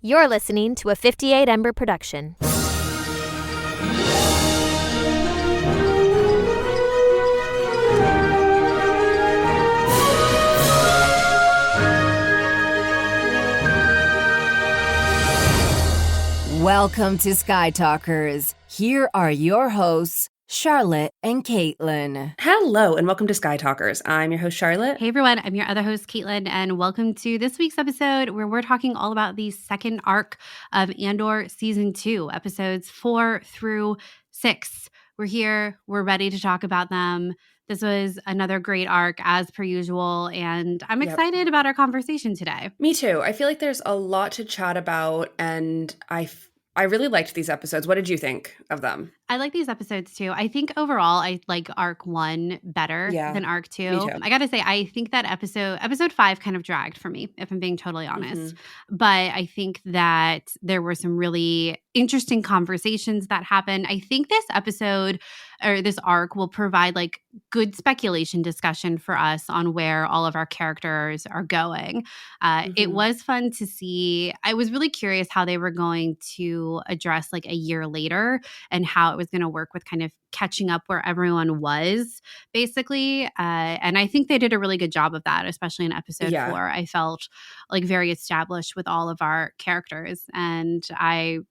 You're listening to a 58 Ember production. Welcome to Sky Talkers. Here are your hosts, Charlotte and Caitlin. Hello, and welcome to Sky Talkers. I'm your host, Charlotte. Hey, everyone. I'm your other host, Caitlin, and welcome to this week's episode where we're talking all about the second arc of Andor Season 2, episodes 4 through 6. We're here. We're ready to talk about them. This was another great arc, as per usual, and I'm excited about our conversation today. Me too. I feel like there's a lot to chat about, and I really liked these episodes. What did you think of them? I like these episodes too. I think overall I like arc 1 better than arc 2. Me too. I gotta say, I think that episode 5 kind of dragged for me, if I'm being totally honest. But I think that there were some really interesting conversations that happened. I think this episode or this arc will provide like good speculation discussion for us on where all of our characters are going. It was fun to see. I was really curious how they were going to address like a year later and how it was going to work with kind of catching up where everyone was, basically. And I think they did a really good job of that, especially in episode 4. I felt like very established with all of our characters. And I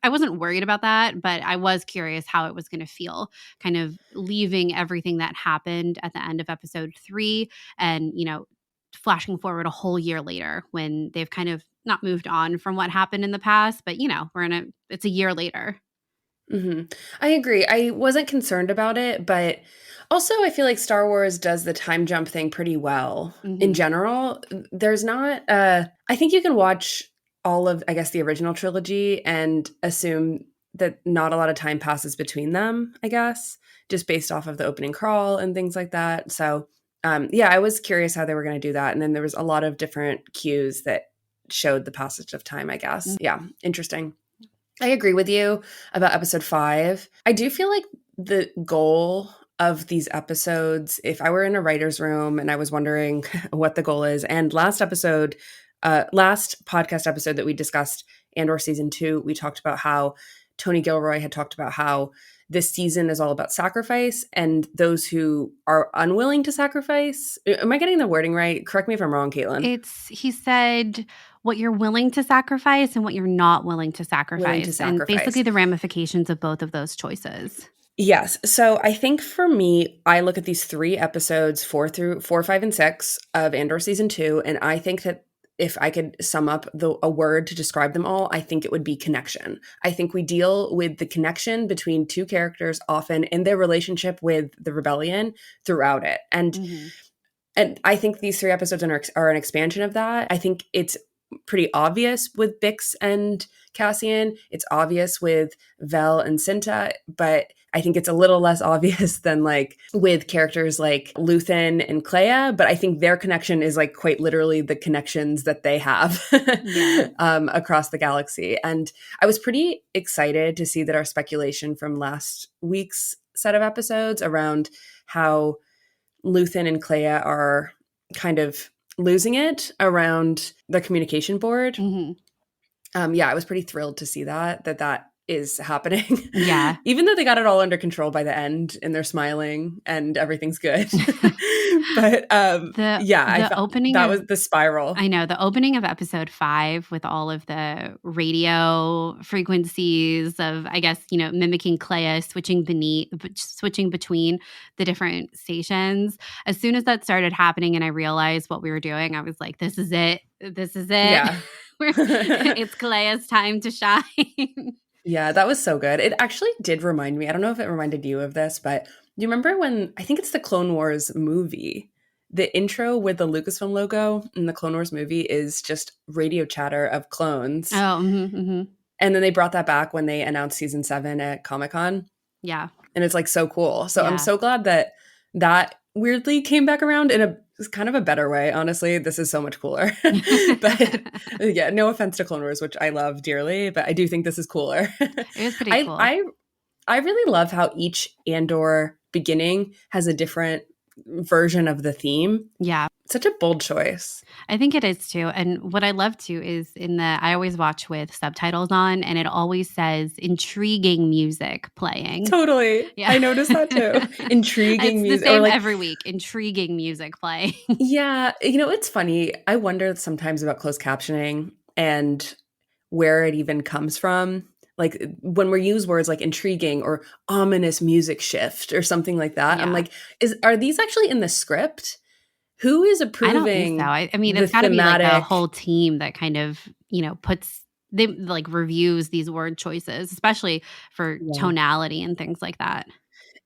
wasn't worried about that, but I was curious how it was going to feel, kind of leaving everything that happened at the end of episode 3 and, you know, flashing forward a whole year later when they've kind of not moved on from what happened in the past, but, you know, it's a year later. I agree. I wasn't concerned about it, but also I feel like Star Wars does the time jump thing pretty well in general. There's not, I think you can watch all of, I guess, the original trilogy and assume that not a lot of time passes between them, I guess, just based off of the opening crawl and things like that. So, I was curious how they were going to do that. And then there was a lot of different cues that showed the passage of time, I guess. Yeah, interesting. I agree with you about episode 5. I do feel like the goal of these episodes, if I were in a writer's room and I was wondering what the goal is, and last podcast episode that we discussed Andor Season 2, we talked about how Tony Gilroy had talked about how this season is all about sacrifice and those who are unwilling to sacrifice. Am I getting the wording right? Correct me if I'm wrong, Caitlin. He said what you're willing to sacrifice and what you're not willing to sacrifice. And basically the ramifications of both of those choices. Yes. So I think for me, I look at these 3 episodes, 4, 5, and 6 of Andor Season 2, and I think that if I could sum up a word to describe them all, I think it would be connection. I think we deal with the connection between 2 characters often in their relationship with the rebellion throughout it. And I think these 3 episodes are an expansion of that. I think it's pretty obvious with Bix and Cassian. It's obvious with Vel and Cinta, but I think it's a little less obvious than like with characters like Luthen and Clea, but I think their connection is like quite literally the connections that they have across the galaxy. And I was pretty excited to see that our speculation from last week's set of episodes around how Luthen and Clea are kind of losing it around the communication board. I was pretty thrilled to see that is happening. Yeah. Even though they got it all under control by the end and they're smiling and everything's good. But I felt opening that was the spiral. I know. The opening of episode 5 with all of the radio frequencies of, I guess, you know, mimicking Clea, switching between the different stations. As soon as that started happening and I realized what we were doing, I was like, this is it. This is it. Yeah. It's Clea's time to shine. Yeah, that was so good. It actually did remind me, I don't know if it reminded you of this, but do you remember when, I think it's the Clone Wars movie, the intro with the Lucasfilm logo in the Clone Wars movie is just radio chatter of clones. Oh, And then they brought that back when they announced season 7 at Comic-Con. Yeah. And it's like so cool. So I'm so glad that weirdly came back around in kind of a better way. Honestly, this is so much cooler. But yeah, no offense to Clone Wars, which I love dearly, but I do think this is cooler. It is pretty cool. I really love how each Andor beginning has a different version of the theme. Yeah. Such a bold choice. I think it is too. And what I love too is I always watch with subtitles on, and it always says intriguing music playing. Totally. Yeah. I noticed that too. Intriguing It's music. the same Or like, every week. Intriguing music playing. yeah. It's funny. I wonder sometimes about closed captioning and where it even comes from. Like when we use words like intriguing or ominous music shift or something like that. I'm Yeah. like, are these actually in the script? Who is I don't think approving so. I mean, the it's got to be like a thematic? whole team that kind of, they like reviews these word choices, especially for Yeah. tonality and things like that.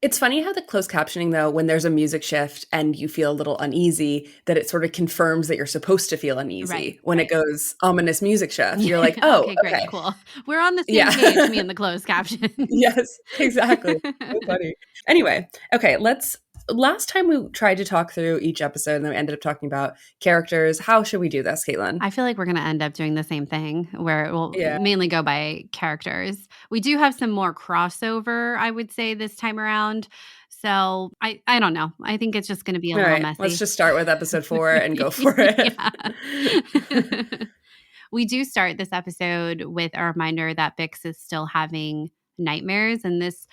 It's funny how the closed captioning, though, when there's a music shift and you feel a little uneasy, that it sort of confirms that you're supposed to feel uneasy. Right, When right. it goes ominous music shift, you're like, oh, Okay, great, okay. cool. We're on the same Yeah. page, me and the closed captions. Yes, exactly. So funny. Anyway, okay, last time we tried to talk through each episode and then we ended up talking about characters. How should we do this, Caitlin? I feel like we're going to end up doing the same thing where it will Yeah. mainly go by characters. We do have some more crossover, I would say, this time around. So I don't know. I think it's just going to be a All little right, messy. let's just start with episode 4 and go for it. Yeah. We do start this episode with a reminder that Bix is still having nightmares, and this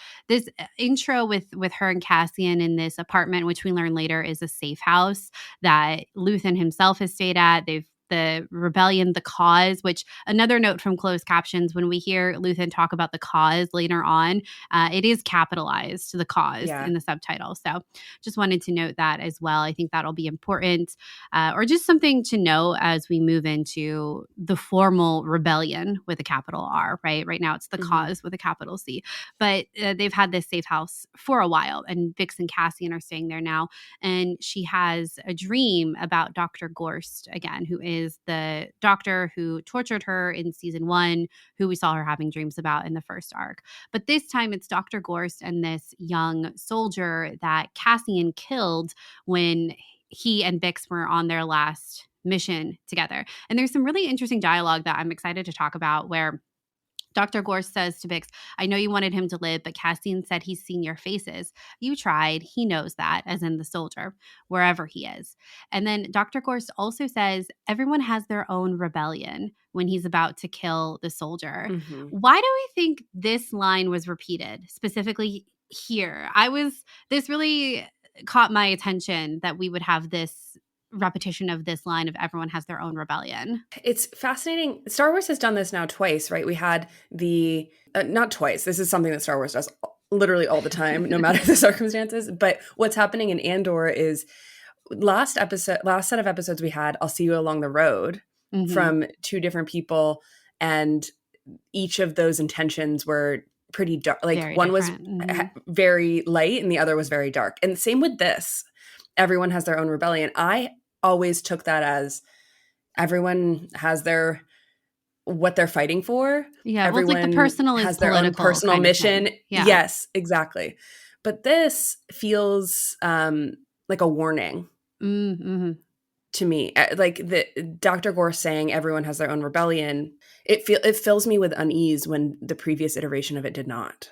intro with her and Cassian in this apartment, which we learn later is a safe house that Luthen himself has stayed at. The rebellion, the cause, which another note from closed captions, when we hear Luthen talk about the cause later on, it is capitalized, the cause, in the subtitle. So just wanted to note that as well. I think that'll be important, or just something to know as we move into the formal rebellion with a capital R, right? Right now it's the cause with a capital C. But they've had this safe house for a while, and Bix and Cassian are staying there now. And she has a dream about Dr. Gorst again, who is the doctor who tortured her in season 1, who we saw her having dreams about in the first arc. But this time it's Dr. Gorst and this young soldier that Cassian killed when he and Bix were on their last mission together. And there's some really interesting dialogue that I'm excited to talk about where Dr. Gorst says to Bix, I know you wanted him to live, but Cassian said he's seen your faces. You tried. He knows that, as in the soldier, wherever he is. And then Dr. Gorst also says everyone has their own rebellion when he's about to kill the soldier. Why do we think this line was repeated, specifically here? This really caught my attention that we would have this repetition of this line of everyone has their own rebellion. It's fascinating. Star Wars has done this now twice, right? We had the not twice. This is something that Star Wars does literally all the time, no matter the circumstances. But what's happening in Andor is last set of episodes we had, I'll see you along the road, from 2 different people, and each of those intentions were pretty dark. Like Very one was very light and the other was very dark. And same with this. Everyone has their own rebellion. I always took that as everyone has what they're fighting for. Yeah, everyone well, it's like the personal has is their own political personal kind of mission. thing. Yeah. Yes, exactly. But this feels like a warning to me. Like the Dr. Gorst saying everyone has their own rebellion. It fills me with unease when the previous iteration of it did not.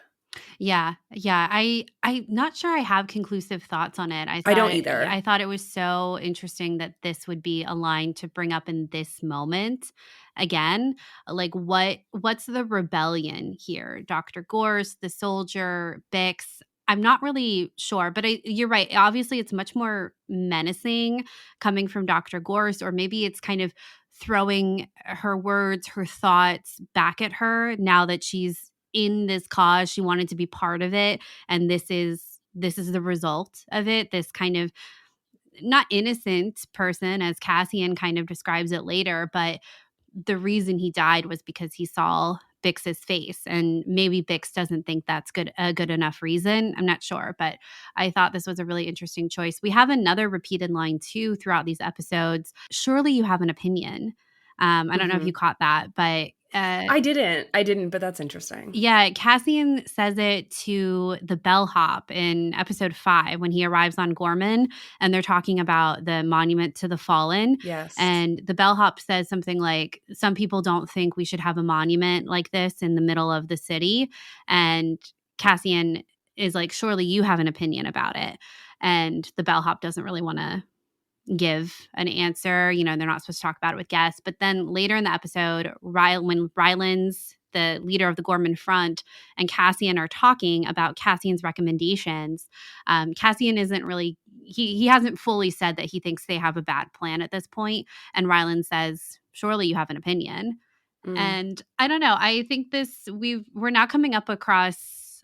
Yeah. I'm not sure I have conclusive thoughts on it. I don't either. I thought it was so interesting that this would be a line to bring up in this moment. Again, like what's the rebellion here? Dr. Gorst, the soldier, Bix. I'm not really sure, but you're right. Obviously, it's much more menacing coming from Dr. Gorst, or maybe it's kind of throwing her words, her thoughts back at her now that she's in this cause. She wanted to be part of it, and this is the result of it. This kind of not innocent person, as Cassian kind of describes it later, but the reason he died was because he saw Bix's face, and maybe Bix doesn't think that's a good enough reason. I'm not sure, but I thought this was a really interesting choice. We have another repeated line too throughout these episodes. Surely you have an opinion. I don't know if you caught that, but I didn't, but that's interesting. Yeah, Cassian says it to the bellhop in episode 5 when he arrives on Gorman and they're talking about the monument to the fallen. Yes. And the bellhop says something like, some people don't think we should have a monument like this in the middle of the city. And Cassian is like, surely you have an opinion about it. and the bellhop doesn't really want to give an answer. They're not supposed to talk about it with guests. But then later in the episode, when Ryland's the leader of the Gorman Front and Cassian are talking about Cassian's recommendations, Cassian isn't really he hasn't fully said that he thinks they have a bad plan at this point. And Ryland says, surely you have an opinion. And I don't know. I think we're now coming up across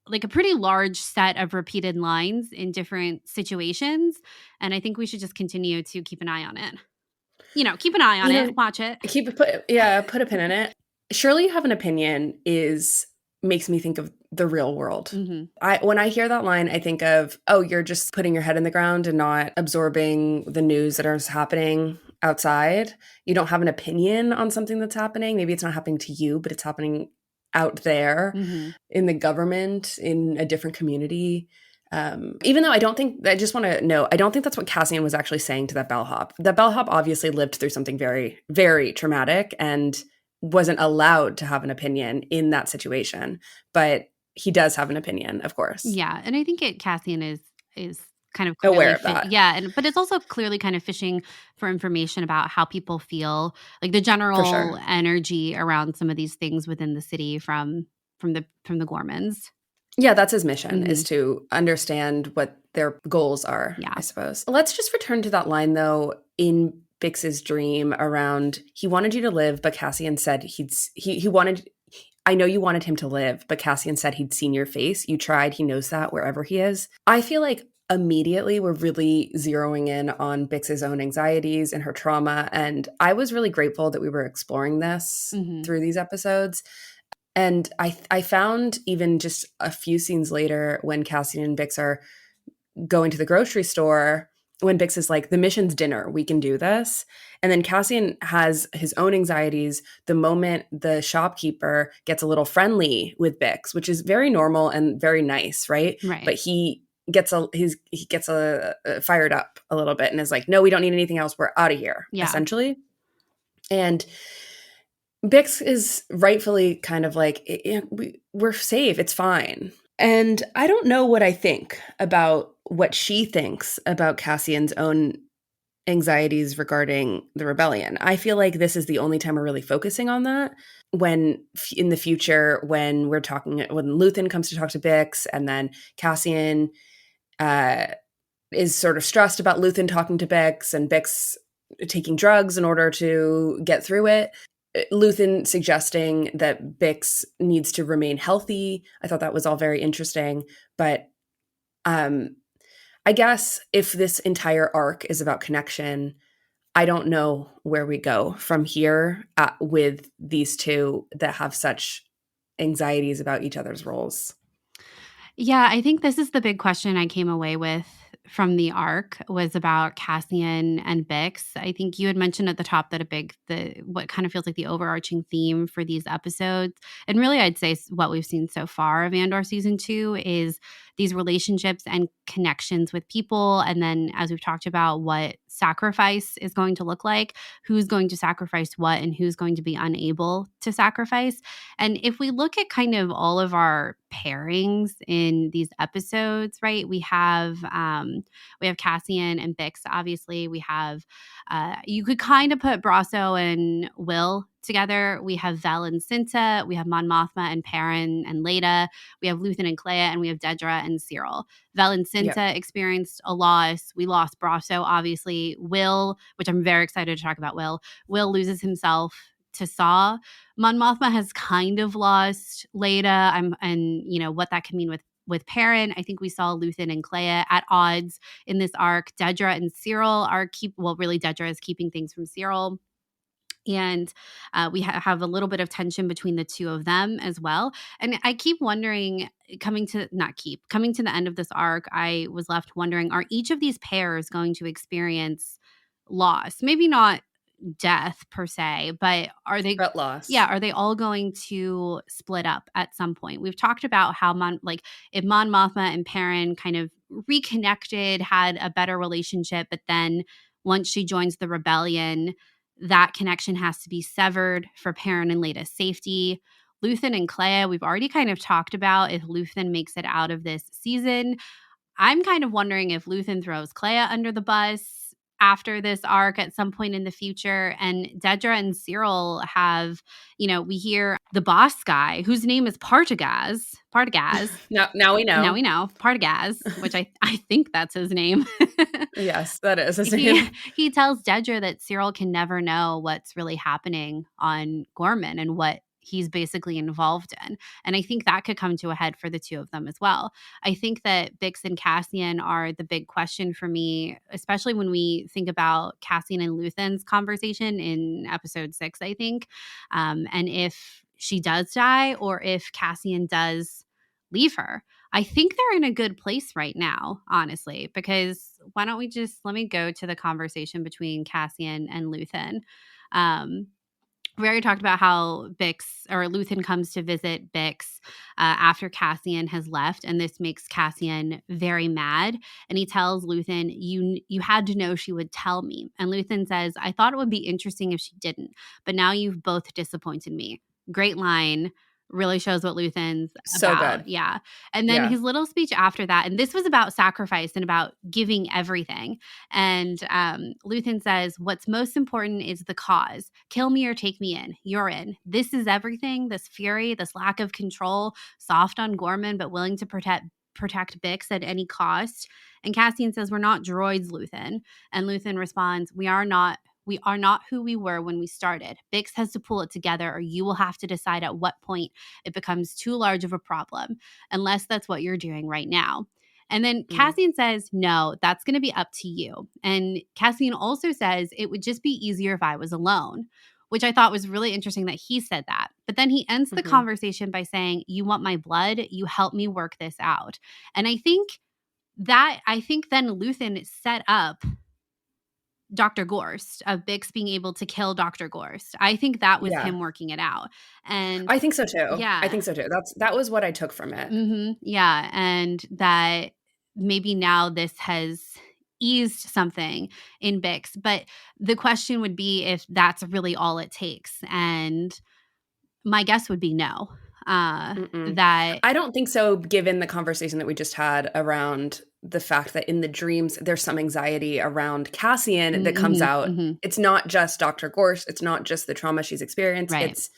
like a pretty large set of repeated lines in different situations. And I think we should just continue to keep an eye on it. Keep an eye on it, watch it. Put a pin in it. Surely you have an opinion makes me think of the real world. Mm-hmm. When I hear that line, I think of, oh, you're just putting your head in the ground and not absorbing the news that is happening outside. You don't have an opinion on something that's happening. Maybe it's not happening to you, but it's happening out there in the government, in a different community. Even though I don't think that's what Cassian was actually saying to that bellhop. The bellhop obviously lived through something very, very traumatic and wasn't allowed to have an opinion in that situation. But he does have an opinion, of course. Yeah. And I think Cassian is kind of aware of that. Yeah. But it's also clearly kind of fishing for information about how people feel, like the general energy around some of these things within the city from the Gormans. Yeah, that's his mission, is to understand what their goals are, I suppose. Let's just return to that line, though, in Bix's dream around, he wanted you to live, but Cassian said I know you wanted him to live, but Cassian said he'd seen your face. You tried. He knows that wherever he is. I feel like immediately we're really zeroing in on Bix's own anxieties and her trauma. And I was really grateful that we were exploring this through these episodes. And I found even just a few scenes later when Cassian and Bix are going to the grocery store, when Bix is like, the mission's dinner, we can do this. And then Cassian has his own anxieties the moment the shopkeeper gets a little friendly with Bix, which is very normal and very nice, right? But he gets fired up a little bit and is like, no, we don't need anything else. We're out of here, essentially. And Bix is rightfully kind of like, we're safe. It's fine. And I don't know what I think about what she thinks about Cassian's own anxieties regarding the rebellion. I feel like this is the only time we're really focusing on that. When in the future, when Luthen comes to talk to Bix, and then Cassian is sort of stressed about Luthen talking to Bix and Bix taking drugs in order to get through it. Luthen suggesting that Bix needs to remain healthy. I thought that was all very interesting. But I guess if this entire arc is about connection, I don't know where we go from here with these two that have such anxieties about each other's roles. Yeah, I think this is the big question I came away with from the arc, was about Cassian and Bix. I think you had mentioned at the top that what kind of feels like the overarching theme for these episodes, and really I'd say what we've seen so far of Andor season 2, is these relationships and connections with people. And then, as we've talked about, what sacrifice is going to look like, who's going to sacrifice what, and who's going to be unable to sacrifice. And if we look at kind of all of our pairings in these episodes, right? We have Cassian and Bix. Obviously, we have you could kind of put Brasso and Will together. We have Vel and Cinta. We have Mon Mothma and Perrin and Leda. We have Luthen and Clea, and we have Dedra and Cyril. Vel and Cinta experienced a loss. We lost Brasso, obviously. Will, which I'm very excited to talk about. Will loses himself to Saw. Mon Mothma has kind of lost Leda, and what that can mean with Perrin. I think we saw Luthen and Clea at odds in this arc. Dedra and Cyril really Dedra is keeping things from Cyril. And we have a little bit of tension between the two of them as well. And I keep wondering, coming to the end of this arc, I was left wondering, are each of these pairs going to experience loss? Maybe not death per se, but are they loss? Yeah, are they all going to split up at some point? We've talked about how if Mon Mothma and Perrin kind of reconnected, had a better relationship, but then once she joins the rebellion, that connection has to be severed for Perrin and Leda's safety. Luthen and Clea, we've already kind of talked about if Luthen makes it out of this season. I'm kind of wondering if Luthen throws Clea under the bus after this arc at some point in the future. And Dedra and Cyril have, we hear the boss guy, whose name is Partagaz. Now we know. Now we know. Partagaz, which I think that's his name. Yes, that is his name. He tells Dedra that Cyril can never know what's really happening on Gorman and what he's basically involved in. And I think that could come to a head for the two of them as well. I think that Bix and Cassian are the big question for me, especially when we think about Cassian and Luthen's conversation in episode 6, I think. And if she does die or if Cassian does leave her. I think they're in a good place right now, honestly, because why don't we let me go to the conversation between Cassian and Luthen. We already talked about how Luthen comes to visit Bix after Cassian has left, and this makes Cassian very mad. And he tells Luthen, you had to know she would tell me. And Luthen says, I thought it would be interesting if she didn't, but now you've both disappointed me. Great line. Really shows what Luthen's so about. Good. Yeah. And then his little speech after that, and this was about sacrifice and about giving everything. And Luthen says, what's most important is the cause. Kill me or take me in. You're in. This is everything. This fury, this lack of control, soft on Gorman, but willing to protect Bix at any cost. And Cassian says, we're not droids, Luthen. And Luthen responds, we are not who we were when we started. Bix has to pull it together, or you will have to decide at what point it becomes too large of a problem, unless that's what you're doing right now. And then Cassian says, no, that's going to be up to you. And Cassian also says, it would just be easier if I was alone, which I thought was really interesting that he said that. But then he ends the conversation by saying, you want my blood? You help me work this out. And I think then Luthen set up Dr. Gorst, of Bix being able to kill Dr. Gorst. I think that was him working it out. And I think so too. Yeah. I think so too. That was what I took from it. Mm-hmm. Yeah. And that maybe now this has eased something in Bix. But the question would be if that's really all it takes. And my guess would be no. That I don't think so, given the conversation that we just had around the fact that in the dreams there's some anxiety around Cassian that comes out. It's not just Dr. Gorst. It's not just the trauma she's experienced. Right. It's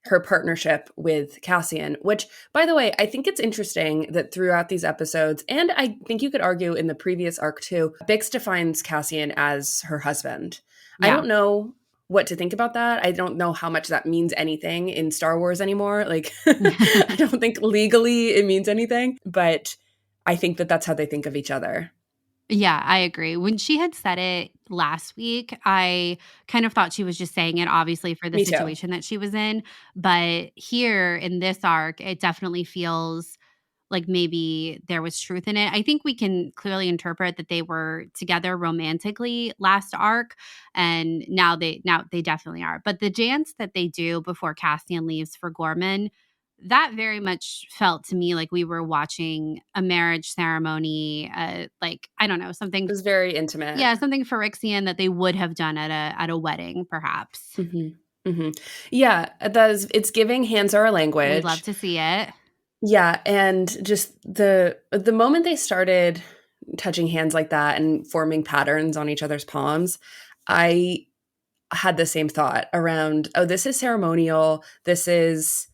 her partnership with Cassian, which, by the way, I think it's interesting that throughout these episodes, and I think you could argue in the previous arc too, Bix defines Cassian as her husband. Yeah. I don't know what to think about that. I don't know how much that means anything in Star Wars anymore. Like, I don't think legally it means anything, but I think that that's how they think of each other. Yeah, I agree. When she had said it last week, I kind of thought she was just saying it, obviously, for the situation that she was in. But here in this arc, it definitely feels like maybe there was truth in it. I think we can clearly interpret that they were together romantically last arc, and now they definitely are. But the dance that they do before Cassian leaves for Gorman, that very much felt to me like we were watching a marriage ceremony, like, I don't know, something. It was very intimate. Yeah, something Phyrexian that they would have done at a wedding, perhaps. Yeah, it's giving hands are a language. We'd love to see it. Yeah, and just the moment they started touching hands like that and forming patterns on each other's palms, I had the same thought around, oh, this is ceremonial, this is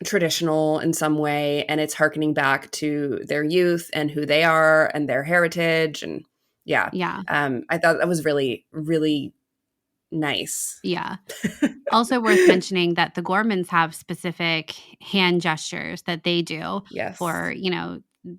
traditional in some way, and it's hearkening back to their youth and who they are and their heritage. And yeah. I thought that was really, really nice. Yeah. Also worth mentioning that the Gormans have specific hand gestures that they do for,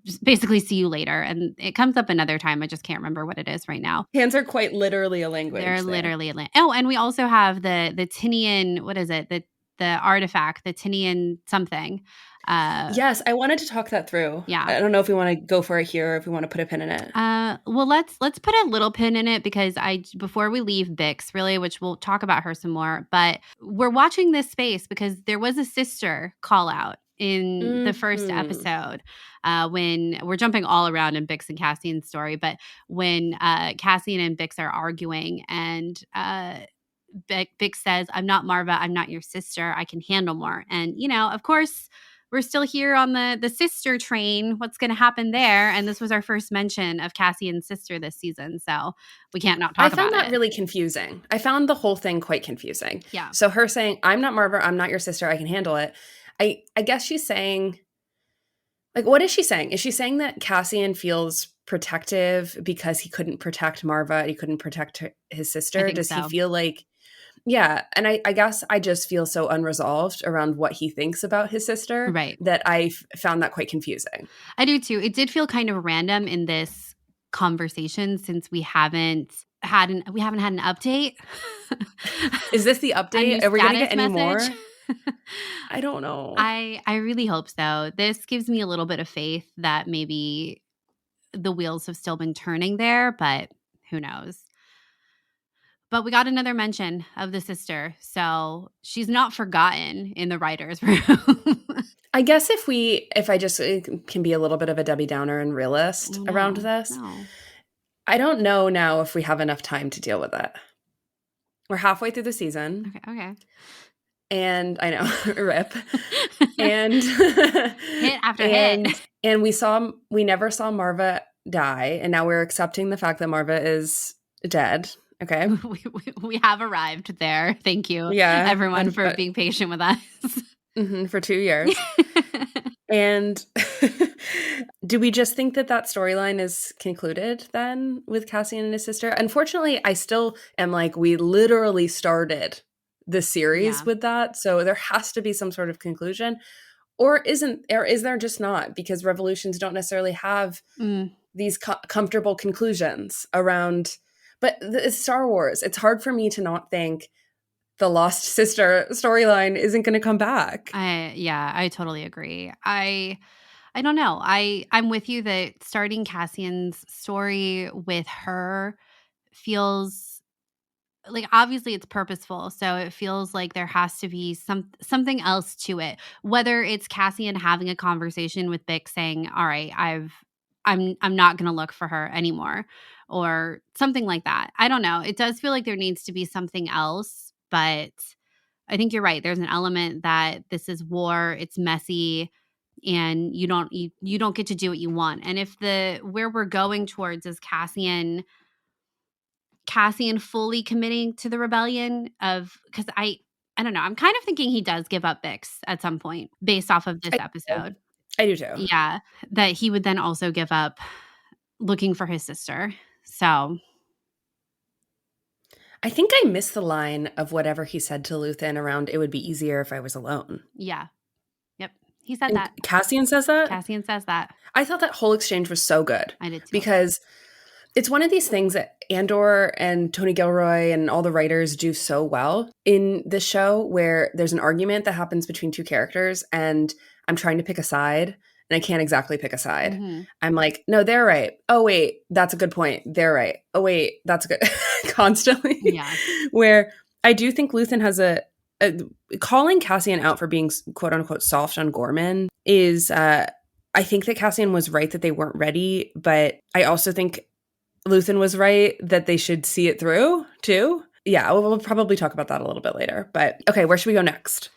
just basically see you later. And it comes up another time. I just can't remember what it is right now. Hands are quite literally a language. They're literally a language. Oh, and we also have the Tinian, what is it? The artifact, the Tinian something. Yes, I wanted to talk that through. Yeah. I don't know if we want to go for it here or if we want to put a pin in it. Well, let's put a little pin in it, because before we leave Bix, really, which we'll talk about her some more, but we're watching this space because there was a sister call out in the first episode, when we're jumping all around in Bix and Cassian's story, but when Cassian and Bix are arguing, and Bix says, I'm not Marva, I'm not your sister, I can handle more. And, of course, we're still here on the sister train. What's going to happen there? And this was our first mention of Cassian's sister this season. So we can't not talk about it. I found that really confusing. I found the whole thing quite confusing. Yeah. So her saying, I'm not Marva, I'm not your sister, I can handle it. I guess she's saying, like, what is she saying? Is she saying that Cassian feels protective because he couldn't protect Marva, he couldn't protect his sister? Does he feel like, yeah. And I guess I just feel so unresolved around what he thinks about his sister, right, that I found that quite confusing. I do too. It did feel kind of random in this conversation since we haven't had an update. Is this the update? Are we going to get any more? I don't know. I really hope so. This gives me a little bit of faith that maybe the wheels have still been turning there, but who knows? But we got another mention of the sister, so she's not forgotten in the writers' room. I guess if I just can be a little bit of a Debbie Downer and realist around this, I don't know now if we have enough time to deal with it. We're halfway through the season. Okay. And I know, rip. And hit after hit. And we never saw Marva die, and now we're accepting the fact that Marva is dead. Okay. We have arrived there. Thank you, everyone, for being patient with us. For 2 years. And do we just think that storyline is concluded then with Cassian and his sister? Unfortunately, I still am like, we literally started the series with that. So there has to be some sort of conclusion. Or is there just not? Because revolutions don't necessarily have these comfortable conclusions around. But it's Star Wars. It's hard for me to not think the lost sister storyline isn't going to come back. I totally agree. I don't know. I'm with you that starting Cassian's story with her feels like, obviously it's purposeful. So it feels like there has to be something else to it. Whether it's Cassian having a conversation with Bix saying, all right, I'm not going to look for her anymore, or something like that. I don't know. It does feel like there needs to be something else, but I think you're right. There's an element that this is war, it's messy, and you don't get to do what you want. And if where we're going towards is Cassian fully committing to the rebellion because I don't know. I'm kind of thinking he does give up Bix at some point based off of this episode. I do too. Yeah, that he would then also give up looking for his sister. So I think I missed the line of whatever he said to Luthen around it would be easier if I was alone. Yeah. Yep. He said that. Cassian says that? Cassian says that. I thought that whole exchange was so good. I did too. Because it's one of these things that Andor and Tony Gilroy and all the writers do so well in the show, where there's an argument that happens between two characters and I'm trying to pick a side and I can't exactly pick a side. Mm-hmm. I'm like, no, they're right. Oh, wait, that's a good point. They're right. Oh, wait, that's good. Constantly. Yeah. Where I do think Luthen has calling Cassian out for being quote unquote soft on Gorman is, I think that Cassian was right that they weren't ready, but I also think Luthen was right that they should see it through too. Yeah, we'll probably talk about that a little bit later. But okay, where should we go next?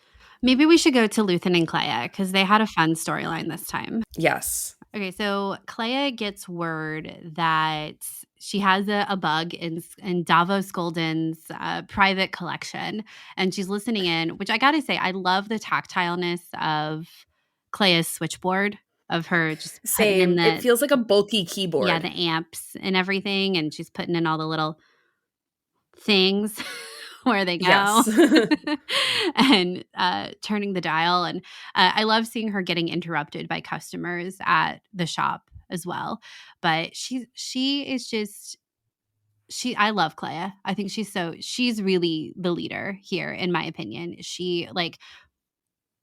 Maybe we should go to Luthen and Clea because they had a fun storyline this time. Yes. Okay, so Clea gets word that she has a bug in Davos Golden's private collection, and she's listening in, which I gotta say, I love the tactileness of Clea's switchboard, of her just same. In it feels like a bulky keyboard. Yeah, the amps and everything, and she's putting in all the little things where they go. Yes. And turning the dial. And I love seeing her getting interrupted by customers at the shop as well. But she is just I love Clea. I think she's really the leader here, in my opinion.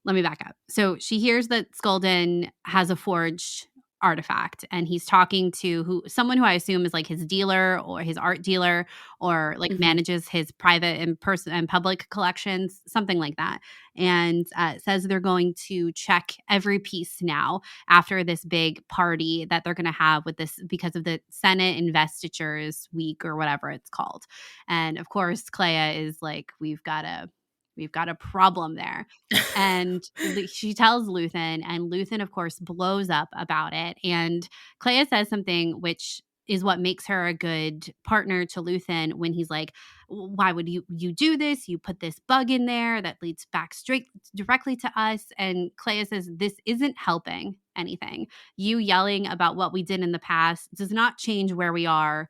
Let me back up. So she hears that Skulden has a forged artifact, and he's talking to someone who I assume is like his dealer or his art dealer, or like manages his private and public collections, something like that. And says they're going to check every piece now after this big party that they're going to have with this because of the Senate investitures week or whatever it's called. And of course, Clea is like, we've got to we've got a problem there. And she tells Luthen, and Luthen, of course, blows up about it. And Clea says something which is what makes her a good partner to Luthen when he's like, why would you do this? You put this bug in there that leads back straight directly to us. And Clea says, this isn't helping anything. You yelling about what we did in the past does not change where we are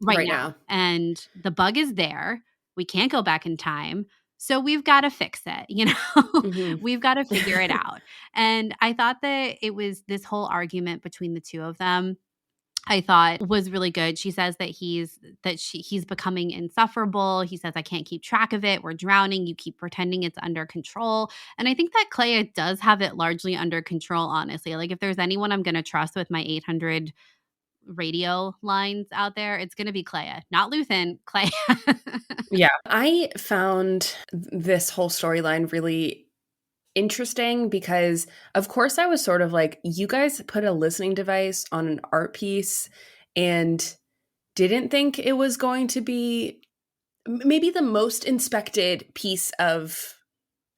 right now. And the bug is there. We can't go back in time. So we've got to fix it, We've got to figure it out. And I thought that it was this whole argument between the two of them, I thought was really good. She says that he's becoming insufferable. He says, I can't keep track of it. We're drowning. You keep pretending it's under control. And I think that Clea does have it largely under control, honestly. Like, if there's anyone I'm going to trust with my 800 radio lines out there, it's going to be Clea, not Luthen, Clea. Yeah. I found this whole storyline really interesting because, of course, I was sort of like, you guys put a listening device on an art piece and didn't think it was going to be maybe the most inspected piece of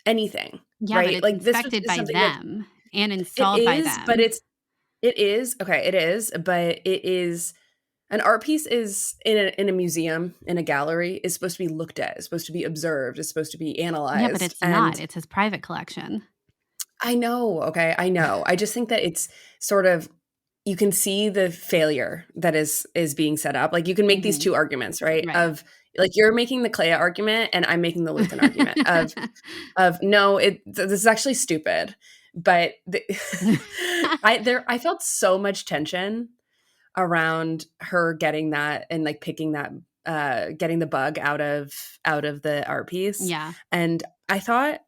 anything. Yeah, right? but it's Like, inspected by them and installed by them. But it is but it is. An art piece is in a museum, in a gallery, is supposed to be looked at, is supposed to be observed, is supposed to be analyzed. Yeah, but it's not. It's his private collection. I know. Okay, I know. I just think that it's sort of, you can see the failure that is being set up. Like, you can make these two arguments, right? Of, like, you're making the Clea argument and I'm making the Luthen argument of no, this is actually stupid. But I felt so much tension around her getting that and like picking that, getting the bug out of the art piece. Yeah. And I thought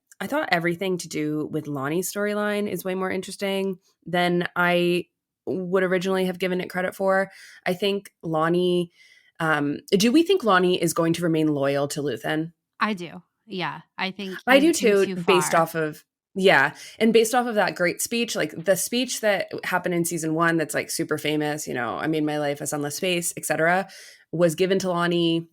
everything to do with Lonnie's storyline is way more interesting than I would originally have given it credit for. I think Lonnie, do we think Lonnie is going to remain loyal to Luthen? I do. Yeah. I think I do too, based off of that great speech, like the speech that happened in season 1 that's like super famous, I made my life a sunless space, etc., was given to Lonnie.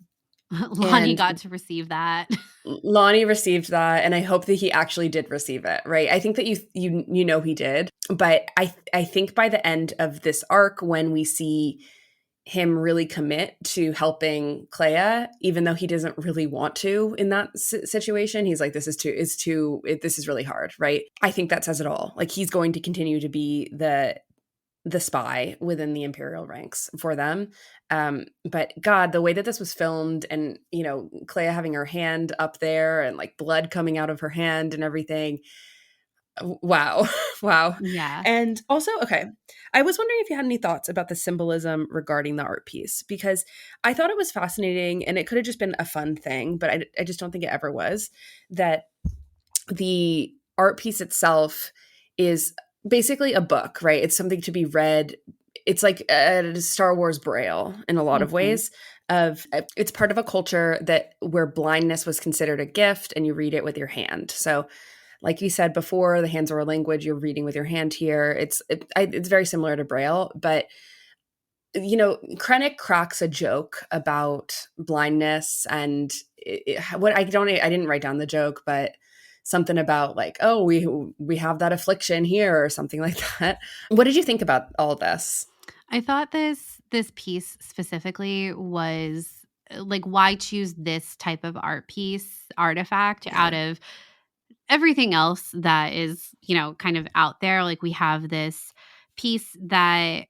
Lonnie got to receive that. Lonnie received that, and I hope that he actually did receive it, right? I think that he did, but I think by the end of this arc, when we see him really commit to helping Clea, even though he doesn't really want to in that situation, he's like, this is really hard, right? I think that says it all. Like, he's going to continue to be the spy within the Imperial ranks for them. But God, the way that this was filmed, and Clea having her hand up there and like blood coming out of her hand and everything. Wow. Yeah. And also, okay, I was wondering if you had any thoughts about the symbolism regarding the art piece, because I thought it was fascinating, and it could have just been a fun thing, but I just don't think it ever was, that the art piece itself is basically a book, right? It's something to be read. It's like a Star Wars Braille in a lot of ways. It's part of a culture where blindness was considered a gift, and you read it with your hand. So, like you said before, the hands are a language. You're reading with your hand here. It's very similar to Braille, but Krennic cracks a joke about blindness, and I didn't write down the joke, but something about like, oh, we have that affliction here or something like that. What did you think about all of this? I thought this piece specifically was like, why choose this type of artifact out of everything else that is, kind of out there? Like, we have this piece that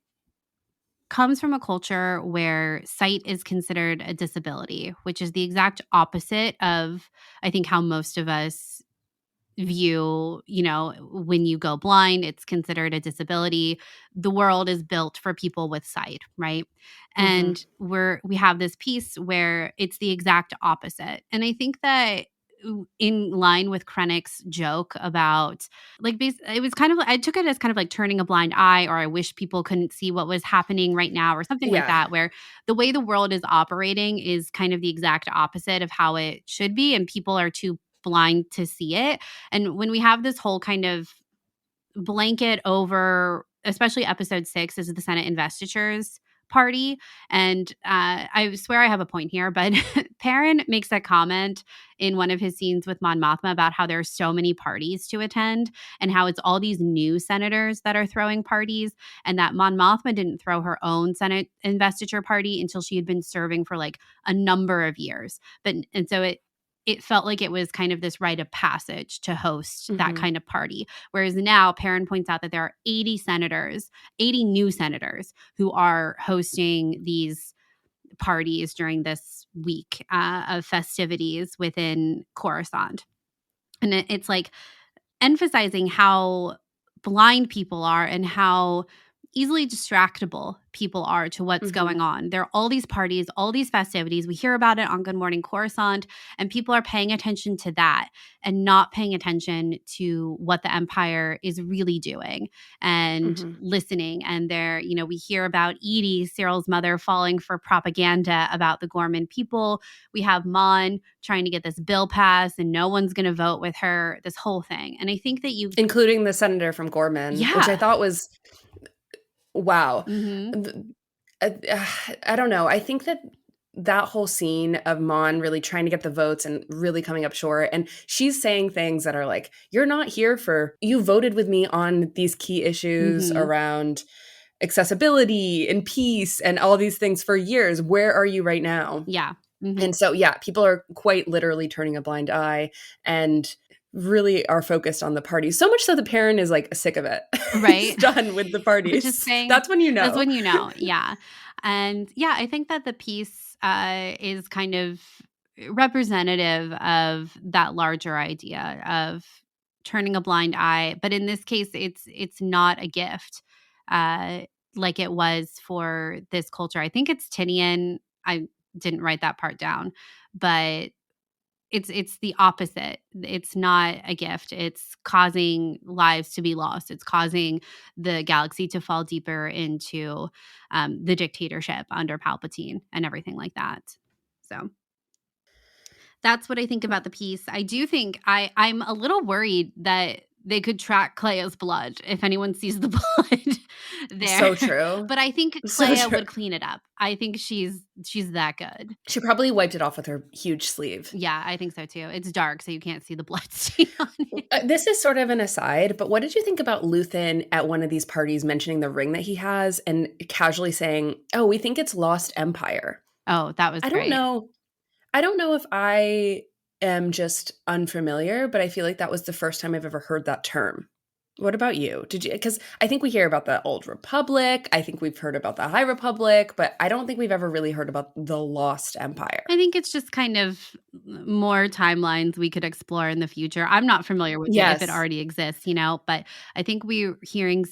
comes from a culture where sight is considered a disability, which is the exact opposite of, I think, how most of us view, when you go blind, it's considered a disability. The world is built for people with sight, right? And we have this piece where it's the exact opposite. And I think that in line with Krennic's joke about like, it was kind of, I took it as kind of like turning a blind eye, or I wish people couldn't see what was happening right now, or something like that, where the way the world is operating is kind of the exact opposite of how it should be, and people are too blind to see it. And when we have this whole kind of blanket over, especially episode 6 is the Senate investitures party. And I swear I have a point here, but Perrin makes a comment in one of his scenes with Mon Mothma about how there are so many parties to attend and how it's all these new senators that are throwing parties, and that Mon Mothma didn't throw her own Senate investiture party until she had been serving for like a number of years. And so it felt like it was kind of this rite of passage to host that kind of party. Whereas now Perrin points out that there are 80 new senators who are hosting these parties during this week of festivities within Coruscant. And it's like emphasizing how blind people are and how easily distractible people are to what's going on. There are all these parties, all these festivities. We hear about it on Good Morning Coruscant, and people are paying attention to that and not paying attention to what the Empire is really doing and listening. And we hear about Edie, Cyril's mother, falling for propaganda about the Gorman people. We have Mon trying to get this bill passed and no one's going to vote with her, this whole thing. And I think that including the senator from Gorman, which I thought was wow. I don't know. I think that whole scene of Mon really trying to get the votes and really coming up short, and she's saying things that are like, you voted with me on these key issues around accessibility and peace and all these things for years. Where are you right now? Yeah. And so, people are quite literally turning a blind eye and really are focused on the party. So much so that Perrin is like sick of it. Right. He's done with the parties. That's when you know. That's when you know. Yeah. And I think that the piece is kind of representative of that larger idea of turning a blind eye. But in this case, it's not a gift like it was for this culture. I think it's Tinian. I didn't write that part down, but it's the opposite. It's not a gift. It's causing lives to be lost. It's causing the galaxy to fall deeper into the dictatorship under Palpatine and everything like that. So that's what I think about the piece. I do think I'm a little worried that they could track Clea's blood if anyone sees the blood there. So true. But I think Clea would clean it up. I think she's that good. She probably wiped it off with her huge sleeve. Yeah, I think so too. It's dark, so you can't see the blood stain on it. This is sort of an aside, but what did you think about Luthen at one of these parties mentioning the ring that he has and casually saying, "Oh, we think it's Lost Empire"? Oh, that was great. I don't know if I am just unfamiliar, but I feel like that was the first time I've ever heard that term. What about you? Did you? Because I think we hear about the Old Republic. I think we've heard about the High Republic, but I don't think we've ever really heard about the Lost Empire. I think it's just kind of more timelines we could explore in the future. I'm not familiar with it if it already exists, but I think we're hearing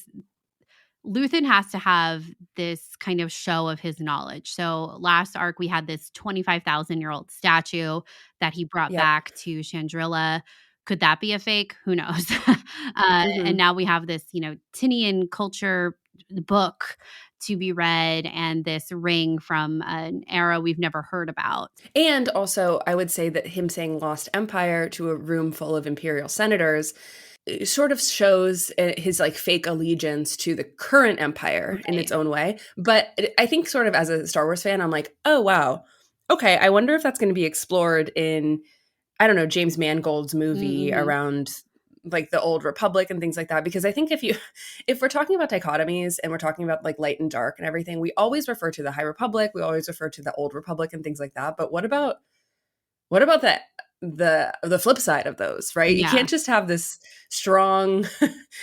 Luthen has to have this kind of show of his knowledge. So last arc, we had this 25,000-year-old statue that he brought back to Chandrila. Could that be a fake? Who knows? And now we have this, Tinian culture book to be read and this ring from an era we've never heard about. And also, I would say that him saying Lost Empire to a room full of Imperial senators sort of shows his fake allegiance to the current empire in its own way. But I think sort of as a Star Wars fan, I'm like, oh, wow. Okay, I wonder if that's going to be explored in, I don't know, James Mangold's movie around the Old Republic and things like that. Because I think if we're talking about dichotomies and we're talking about light and dark and everything, we always refer to the High Republic. We always refer to the Old Republic and things like that. But what about the flip side of those, right? Yeah. You can't just have this strong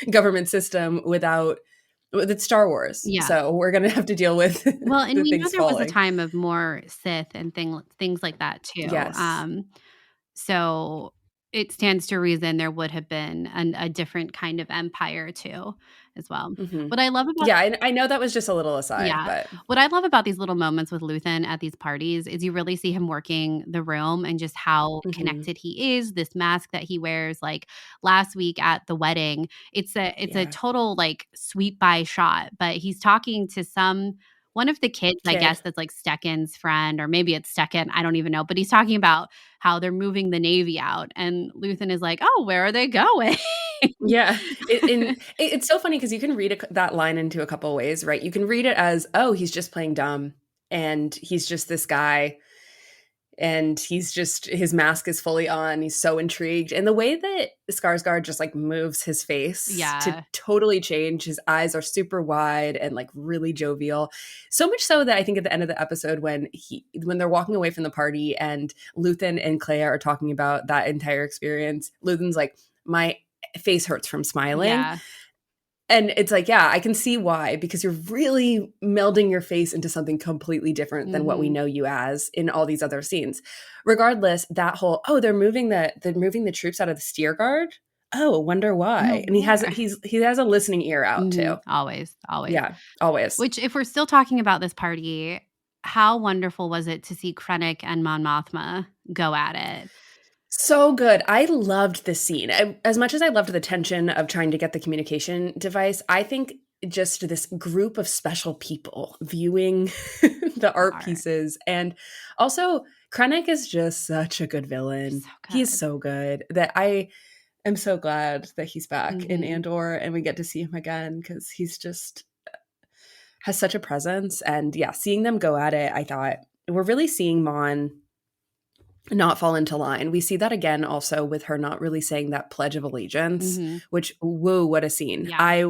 government system with Star Wars. Yeah. So we're going to have to deal with and we know there falling. was a time of more Sith and things like that too. Yes. So it stands to reason there would have been a different kind of empire too, as well. What I love about I know that was just a little aside. But what I love about these little moments with Luthen at these parties is you really see him working the room and just how connected he is. This mask that he wears, last week at the wedding, it's a total sweep by shot. But he's talking to one of the kids, I guess, that's Stekken's friend, or maybe it's Stekken. I don't even know. But he's talking about how they're moving the Navy out. And Luthen is like, oh, where are they going? Yeah. It's so funny because you can read that line into a couple of ways, right? You can read it as, oh, he's just playing dumb and he's just this guy and his mask is fully on. He's so intrigued. And the way that Skarsgård just like moves his face to totally change, his eyes are super wide and like really jovial. So much so that I think at the end of the episode when they're walking away from the party and Luthen and Clea are talking about that entire experience, Luthen's like, my face hurts from smiling. Yeah. And it's like, yeah, I can see why, because you're really melding your face into something completely different than what we know you as in all these other scenes. Regardless, that whole, they're moving the troops out of the steer guard. Oh, wonder why. And he has a listening ear out too. Always. Yeah, always. Which, if we're still talking about this party, how wonderful was it to see Krennic and Mon Mothma go at it? So good. I loved this scene. As much as I loved the tension of trying to get the communication device, I think just this group of special people viewing the art pieces. And also, Krennic is just such a good villain. He's so good that I am so glad that he's back in Andor and we get to see him again because he's just has such a presence. And yeah, seeing them go at it, I thought we're really seeing Mon not fall into line. We see that again also with her not really saying that Pledge of Allegiance, which, whoa, what a scene. Yeah.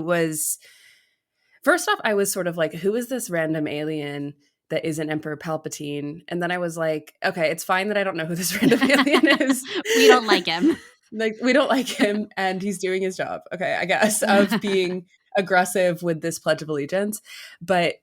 First off, I was sort of like, who is this random alien that isn't Emperor Palpatine? And then I was like, okay, it's fine that I don't know who this random alien is. We don't like him. Like, we don't like him and he's doing his job, okay, I guess, of being aggressive with this Pledge of Allegiance. But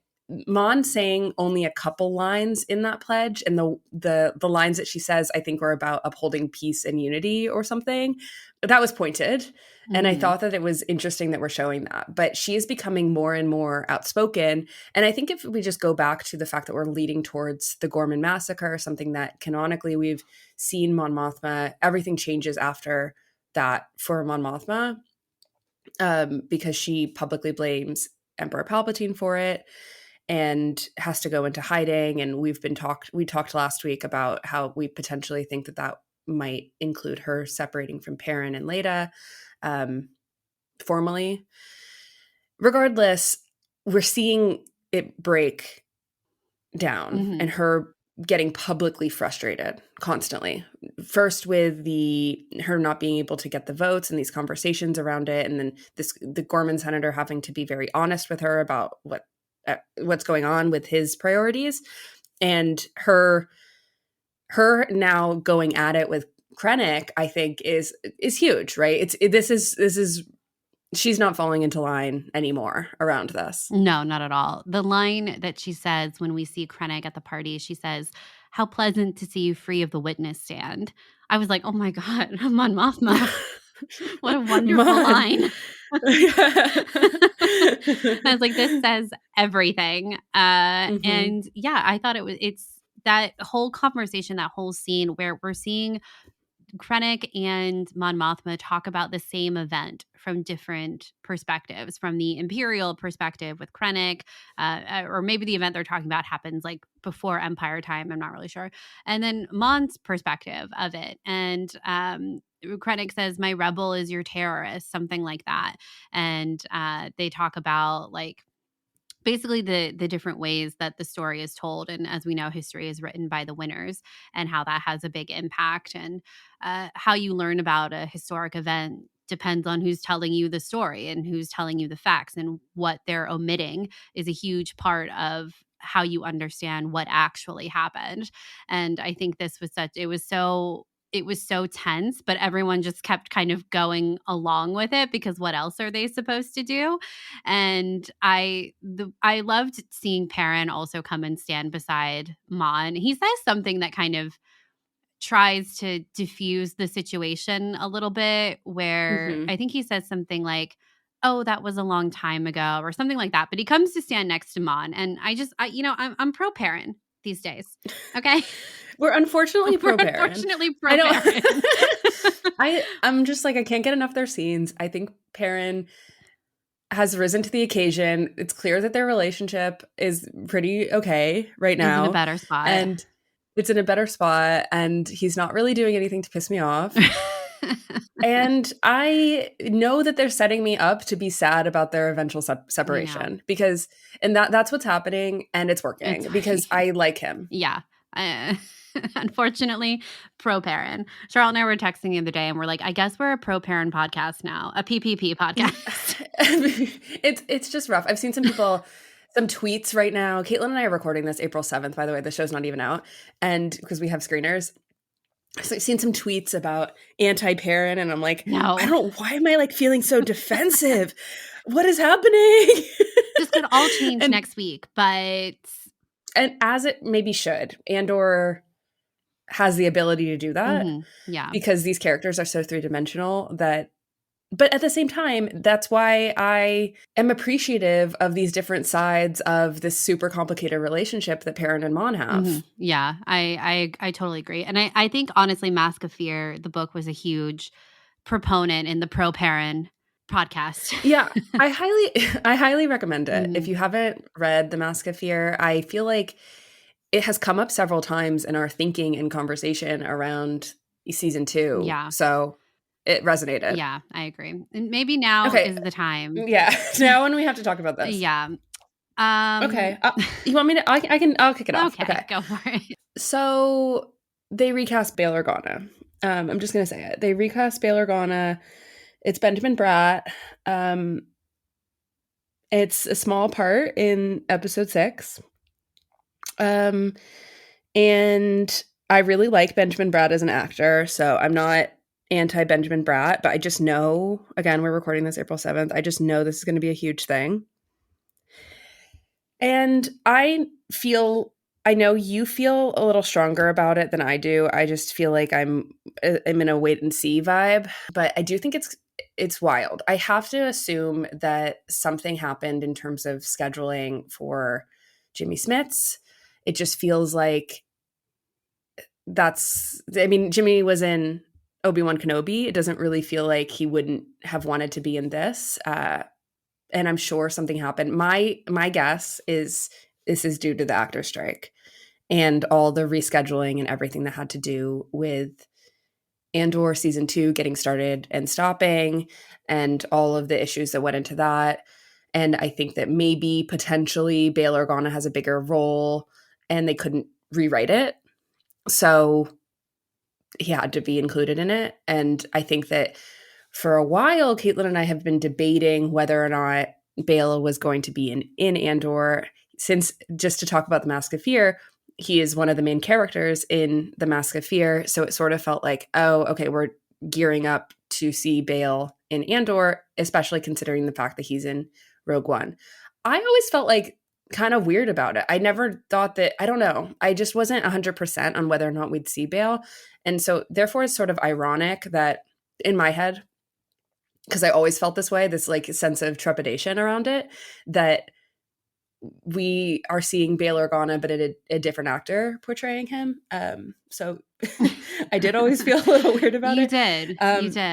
Mon saying only a couple lines in that pledge, and the lines that she says, I think, were about upholding peace and unity or something. That was pointed, and I thought that it was interesting that we're showing that. But she is becoming more and more outspoken, and I think if we just go back to the fact that we're leading towards the Gorman massacre, something that canonically we've seen Mon Mothma, everything changes after that for Mon Mothma, because she publicly blames Emperor Palpatine for it and has to go into hiding. And we talked last week about how we potentially think that might include her separating from Perrin and Leda formally. Regardless, we're seeing it break down and her getting publicly frustrated constantly. First with her not being able to get the votes and these conversations around it. And then the Gorman senator having to be very honest with her about what's going on with his priorities, and her now going at it with Krennic, I think is huge, right? This is she's not falling into line anymore around this. No, not at all. The line that she says when we see Krennic at the party, she says, "How pleasant to see you free of the witness stand." I was like, oh my God, Mon Mothma. What a wonderful line. I was like, this says everything. And yeah, I thought it's that whole conversation, that whole scene where we're seeing Krennic and Mon Mothma talk about the same event from different perspectives, from the Imperial perspective with Krennic, or maybe the event they're talking about happens like before Empire time. I'm not really sure. And then Mon's perspective of it. And Krennic says, "My rebel is your terrorist," something like that. And they talk about like basically the different ways that the story is told. And as we know, history is written by the winners, and how that has a big impact. And how you learn about a historic event depends on who's telling you the story and who's telling you the facts, and what they're omitting is a huge part of how you understand what actually happened. And I think this was it was so tense, but everyone just kept kind of going along with it because what else are they supposed to do? And I loved seeing Perrin also come and stand beside Mon. He says something that kind of tries to diffuse the situation a little bit, where I think he says something like, "Oh, that was a long time ago," or something like that. But he comes to stand next to Mon, and I'm pro Perrin these days. Okay. We're unfortunately pro Perrin. Unfortunately pro Perrin. I'm just like, I can't get enough of their scenes. I think Perrin has risen to the occasion. It's clear that their relationship is pretty okay right now. It's in a better spot. And it's in a better spot. And he's not really doing anything to piss me off. And I know that they're setting me up to be sad about their eventual I know. separation because that's what's happening, and it's working because I like him. Yeah. Unfortunately, pro-parent. Charlotte and I were texting the other day, and we're like, I guess we're a pro-parent podcast now, a PPP podcast. It's just rough. I've seen some people, some tweets right now. Caitlin and I are recording this April 7th, by the way. The show's not even out. And because we have screeners. So I've seen some tweets about anti-parent, and I'm like, No. I don't, why am I like feeling so defensive? What is happening? This could all change next week, but. And as it maybe should. Andor has the ability to do that. Yeah. Because these characters are so three-dimensional that. But at the same time, that's why I am appreciative of these different sides of this super complicated relationship that Perrin and Mon have. Yeah, I totally agree. And I think, honestly, Mask of Fear, the book, was a huge proponent in the pro-Perrin podcast. Yeah, I highly recommend it. If you haven't read The Mask of Fear, I feel like it has come up several times in our thinking and conversation around season 2. Yeah. So it resonated. Yeah, I agree. And maybe now is the time. Yeah. Now when we have to talk about this. Yeah. Okay. You want me to? I'll kick it off. Okay, go for it. So they recast Bail Organa. I'm just gonna say it. They recast Bail Organa. It's Benjamin Bratt. It's a small part in episode 6. And I really like Benjamin Bratt as an actor, so I'm not anti-Benjamin Bratt, but I just know, again, we're recording this April 7th, I just know this is going to be a huge thing. And I know you feel a little stronger about it than I do. I just feel like I'm in a wait and see vibe, but I do think it's wild. I have to assume that something happened in terms of scheduling for Jimmy Smits. It just feels like Jimmy was in Obi-Wan Kenobi. It doesn't really feel like he wouldn't have wanted to be in this. And I'm sure something happened. My guess is this is due to the actor strike and all the rescheduling and everything that had to do with Andor season 2 getting started and stopping and all of the issues that went into that. And I think that maybe potentially Bail Organa has a bigger role and they couldn't rewrite it. So he had to be included in it. And I think that for a while, Caitlin and I have been debating whether or not Bail was going to be in Andor. Since, just to talk about The Mask of Fear, he is one of the main characters in The Mask of Fear. So it sort of felt like, oh, okay, we're gearing up to see Bail in Andor, especially considering the fact that he's in Rogue One. I always felt like kind of weird about it. I never thought that, I don't know, I just wasn't 100% on whether or not we'd see Bail. And so therefore it's sort of ironic that in my head, because I always felt this way, this like sense of trepidation around it, that we are seeing Bail Organa, but a different actor portraying him. So I did always feel a little weird about it. You did.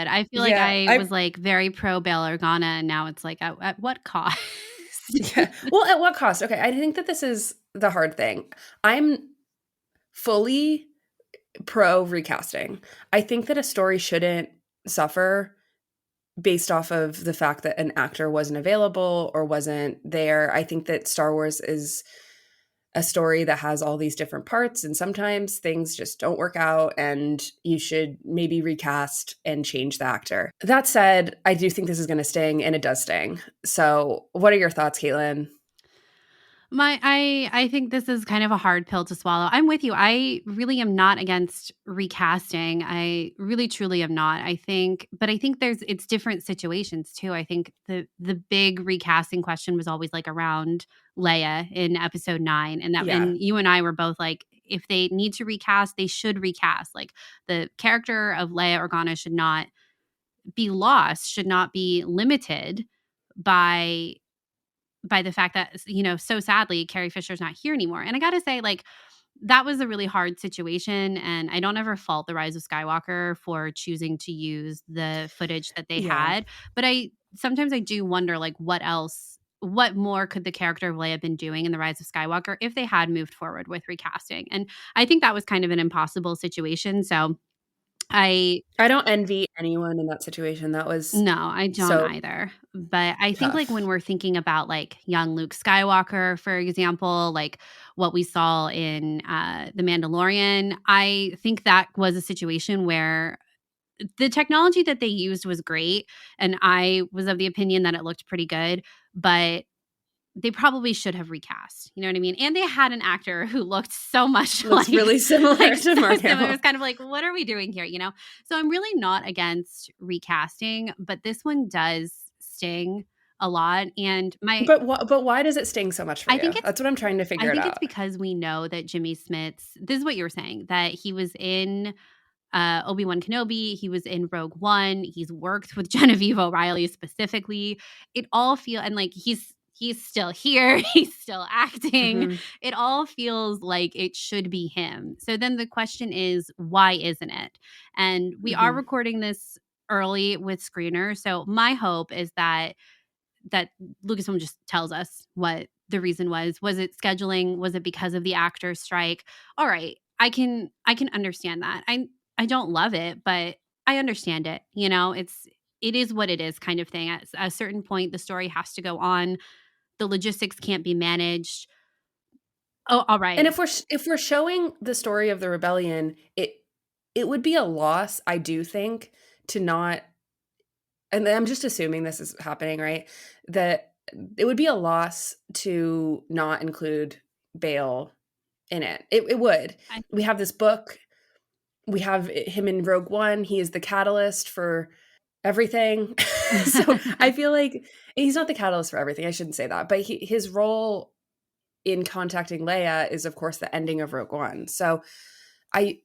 I feel like I was like very pro Bail Organa, and now it's like at what cost? Yeah. Well, at what cost? Okay, I think that this is the hard thing. I'm fully pro recasting. I think that a story shouldn't suffer based off of the fact that an actor wasn't available or wasn't there. I think that Star Wars is a story that has all these different parts, and sometimes things just don't work out, and you should maybe recast and change the actor. That said, I do think this is going to sting, and it does sting. So what are your thoughts, Caitlin? I think this is kind of a hard pill to swallow. I'm with you. I really am not against recasting. I really truly am not. I think it's different situations too. I think the big recasting question was always like around Leia in episode 9, and and you and I were both like, if they need to recast, they should recast. Like the character of Leia Organa should not be lost, should not be limited by the fact that, so sadly, Carrie Fisher's not here anymore. And I got to say, like, that was a really hard situation. And I don't ever fault The Rise of Skywalker for choosing to use the footage that they had. But sometimes I do wonder, like, what more could the character of Leia have been doing in The Rise of Skywalker if they had moved forward with recasting? And I think that was kind of an impossible situation. So I don't envy anyone in that situation. That was No, I don't so either. But I think, like, when tough. we're thinking about, like, young Luke Skywalker, for example, like, what we saw in, The Mandalorian, I think that was a situation where the technology that they used was great, and I was of the opinion that it looked pretty good, but they probably should have recast, you know what I mean? And they had an actor who looked so much Looks really like similar to so Mark similar. It Hamill. was kind of like, what are we doing here, you know? So I'm really not against recasting, but this one does sting a lot. And But why does it sting so much for I you? think it's That's what I'm trying to figure I it think it's out. because we know that Jimmy Smits, this is what you were saying, that he was in Obi-Wan Kenobi, he was in Rogue One, he's worked with Genevieve O'Reilly specifically. It all feel and like he's still here, he's still acting. Mhm. It all feels like it should be him. So then the question is, why isn't it? And we are Mhm. recording this early with Screener, so my hope is that Lucasfilm just tells us what the reason was. Was it scheduling? Was it because of the actor strike? All right, I can understand that. I don't love it, but I understand it. You know, it is what it is, kind of thing. At a certain point, the story has to go on. The logistics can't be managed. Oh, all And right. if we're showing the story of the rebellion, it would be a loss, I do think, to not, and I'm just assuming this is happening, right? That it would be a loss to not include Bale in it. It would. I, We have this book. We have him in Rogue One. He is the catalyst for everything. So I feel like he's not the catalyst for everything. I shouldn't say that, but his role in contacting Leia is, of course, the ending of Rogue One. So I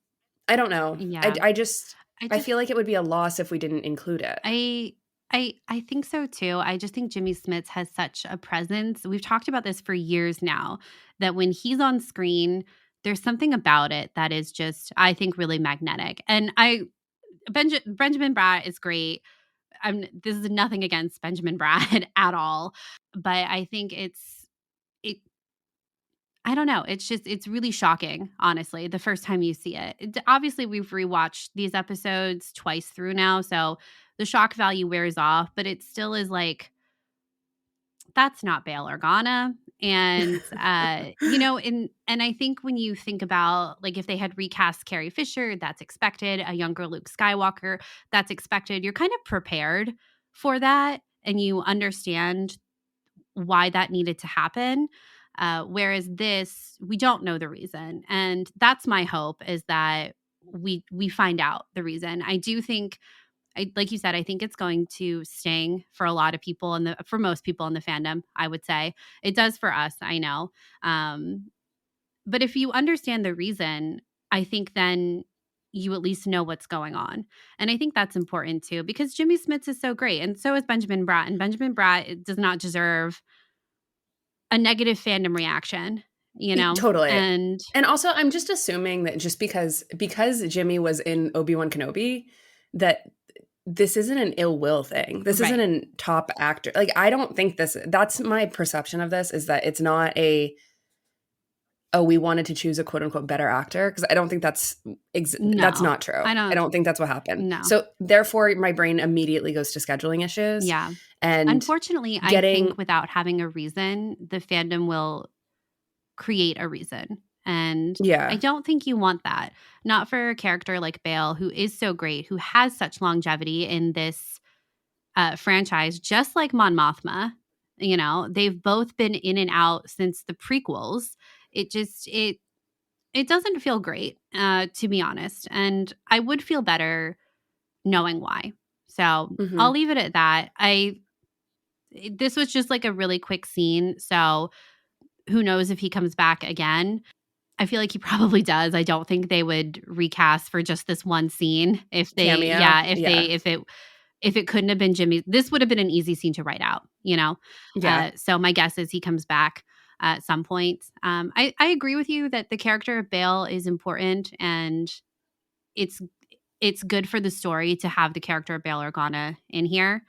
I don't know. yeah. I I just feel like it would be a loss if we didn't include it. I think so too. I just think Jimmy Smits has such a presence. We've talked about this for years now, that when he's on screen, there's something about it that is just, I think, really magnetic. And Benjamin Bratt is great. This is nothing against Benjamin Bratt at all, but I think it. I don't know. It's really shocking, honestly, the first time you see it. Obviously, we've rewatched these episodes twice through now, so the shock value wears off, but it still is like, that's not Bail Organa. And you know, and I think when you think about, like, if they had recast Carrie Fisher, that's expected. A younger Luke Skywalker, that's expected. You're kind of prepared for that, and you understand why that needed to happen. Whereas this, we don't know the reason, and that's my hope, is that we find out the reason. I do think, like you said, I think it's going to sting for a lot of people, and for most people in the fandom. I would say it does for us. I know, um, but if you understand the reason, I think then you at least know what's going on. And I think that's important too, because Jimmy Smits is so great, and so is Benjamin Bratt. And Benjamin Bratt does not deserve a negative fandom reaction, you know? Totally. And And also, I'm just assuming that just because Jimmy was in Obi-Wan Kenobi, that this isn't an ill will thing. This isn't right. a top actor. Like, I don't think that's my perception of this, is that it's not oh, we wanted to choose a quote unquote better actor, because I don't think that's No. not true. I I don't don't think that's what happened. no. So therefore, my brain immediately goes to scheduling issues Yeah. and Unfortunately, I getting think without having a reason, the fandom will create a reason. And I yeah. don't think you want that. Not for a character like Bale, who is so great, who has such longevity in this franchise, just like Mon Mothma. You know, they've both been in and out since the prequels. It doesn't feel great, to be honest. And I would feel better knowing why. So I'll Mhm. leave it at that. This was just like a really quick scene. So who knows if he comes back again? I feel like he probably does. I don't think they would recast for just this one scene. If they, Cameo. yeah, Yeah. if it couldn't have been Jimmy, this would have been an easy scene to write out, you know? Yeah. So my guess is he comes back at some point. I agree with you that the character of Bale is important, and it's it's good for the story to have the character of Bail Organa in here.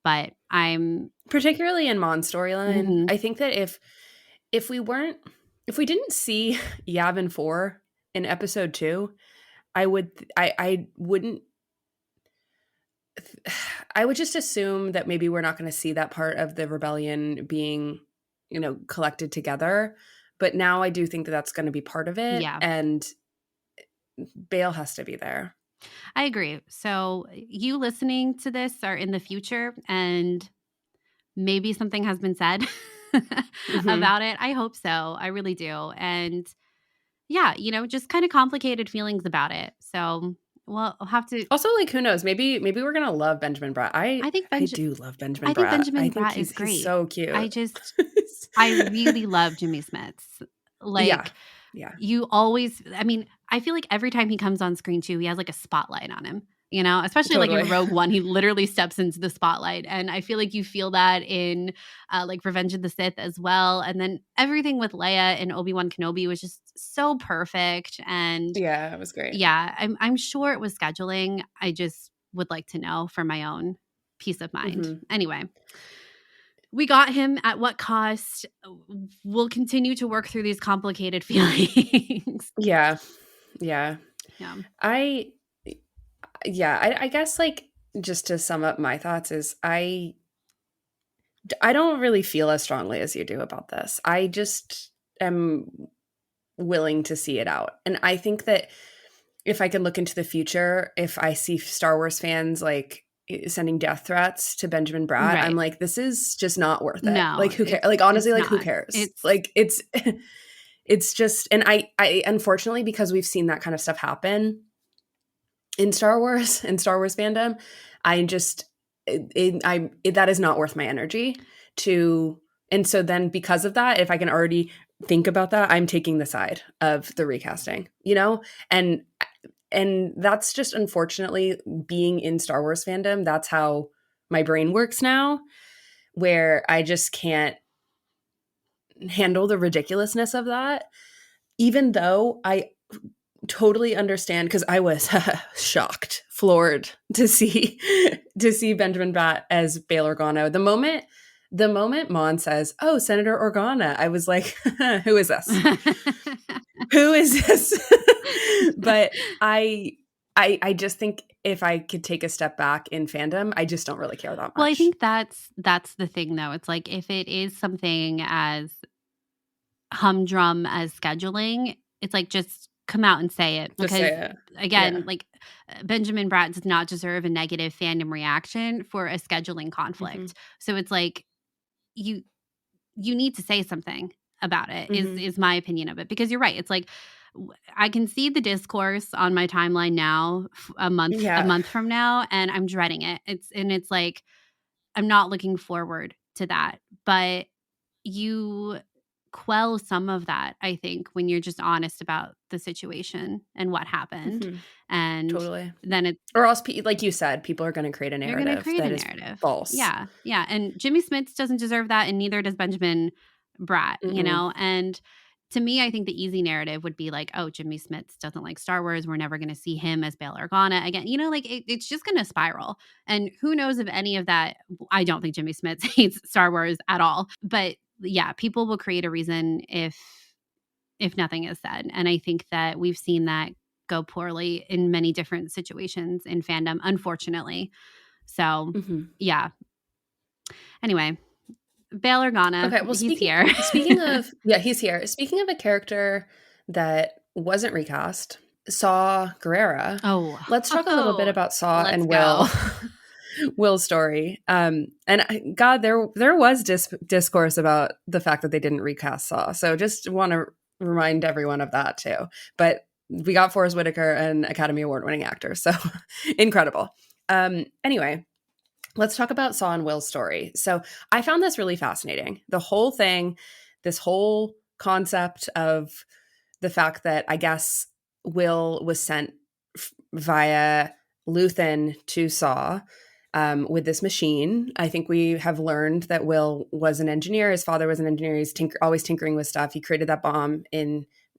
But I'm Particularly in Mon's storyline, mhm. I think that if we didn't see Yavin 4 in episode 2, I wouldn't. I would just assume that maybe we're not going to see that part of the rebellion being, collected together. But now I do think that that's going to be part of it. Yeah. And Bail has to be there. I agree. So you listening to this are in the future and maybe something has been said about it. I hope so. I really do. And yeah, just kind of complicated feelings about it. So we'll have to. Also, who knows? Maybe we're gonna love Benjamin Bratt. I do love Benjamin Bratt. I think Benjamin Bratt is great. He's so cute. I really love Jimmy Smits. Yeah. You always, I feel like every time he comes on screen too, he has a spotlight on him, especially Totally. in Rogue One, he literally steps into the spotlight. And I feel like you feel that in Revenge of the Sith as well. And then everything with Leia and Obi-Wan Kenobi was just so perfect. And yeah, it was great. Yeah, I'm sure it was scheduling. I just would like to know for my own peace of mind. Anyway. We got him at what cost? We'll continue to work through these complicated feelings. Yeah. I guess just to sum up my thoughts is I don't really feel as strongly as you do about this. I just am willing to see it out. And I think that if I can look into the future, if I see Star Wars fans sending death threats to Benjamin Bratt, right. I'm this is just not worth it. No, who cares? Honestly, who cares? It's just, and I unfortunately, because we've seen that kind of stuff happen in Star Wars fandom, that is not worth my energy and so then because of that, if I can already think about that, I'm taking the side of the recasting, and that's just unfortunately being in Star Wars fandom. That's how my brain works now, where I just can't handle the ridiculousness of that, even though I totally understand, because I was floored to see Benjamin Bratt as Bail Organa. The moment Mon says, "Oh, Senator Organa," I was like, "Who is this? Who is this?" But I just think if I could take a step back in fandom, I just don't really care that much. Well, I think that's the thing, though. It's if it is something as humdrum as scheduling, it's just come out and say it. Because again, Benjamin Bratt does not deserve a negative fandom reaction for a scheduling conflict. So it's you need to say something about it. Is my opinion of it, because you're right. It's I can see the discourse on my timeline now, a month from now, and I'm dreading it. It's I'm not looking forward to that. But you quell some of that, I think, when you're just honest about the situation and what happened. And totally. Then it's, or else, like you said, people are going to create a narrative. They're going to create a narrative. False. Yeah. And Jimmy Smits doesn't deserve that, and neither does Benjamin Bratt. And to me, I think the easy narrative would be oh, Jimmy Smits doesn't like Star Wars. We're never going to see him as Bail Organa again. It's just going to spiral. And who knows if any of that. I don't think Jimmy Smits hates Star Wars at all. But yeah, people will create a reason if nothing is said. And I think that we've seen that go poorly in many different situations in fandom, unfortunately. So yeah. Anyway. Bail Organa. Okay, well, he's here. He's here. Speaking of a character that wasn't recast, Saw Gerrera. Oh, let's talk a little bit about Saw and Will's story. And God, there was discourse about the fact that they didn't recast Saw. So just want to remind everyone of that too. But we got Forrest Whitaker, an Academy Award-winning actor, so incredible. Anyway. Let's talk about Saw and Will's story. So I found this really fascinating. The whole thing, this whole concept of the fact that I guess Will was sent via Luthen to Saw with this machine. I think we have learned that Will was an engineer. His father was an engineer. He's always tinkering with stuff. He created that bomb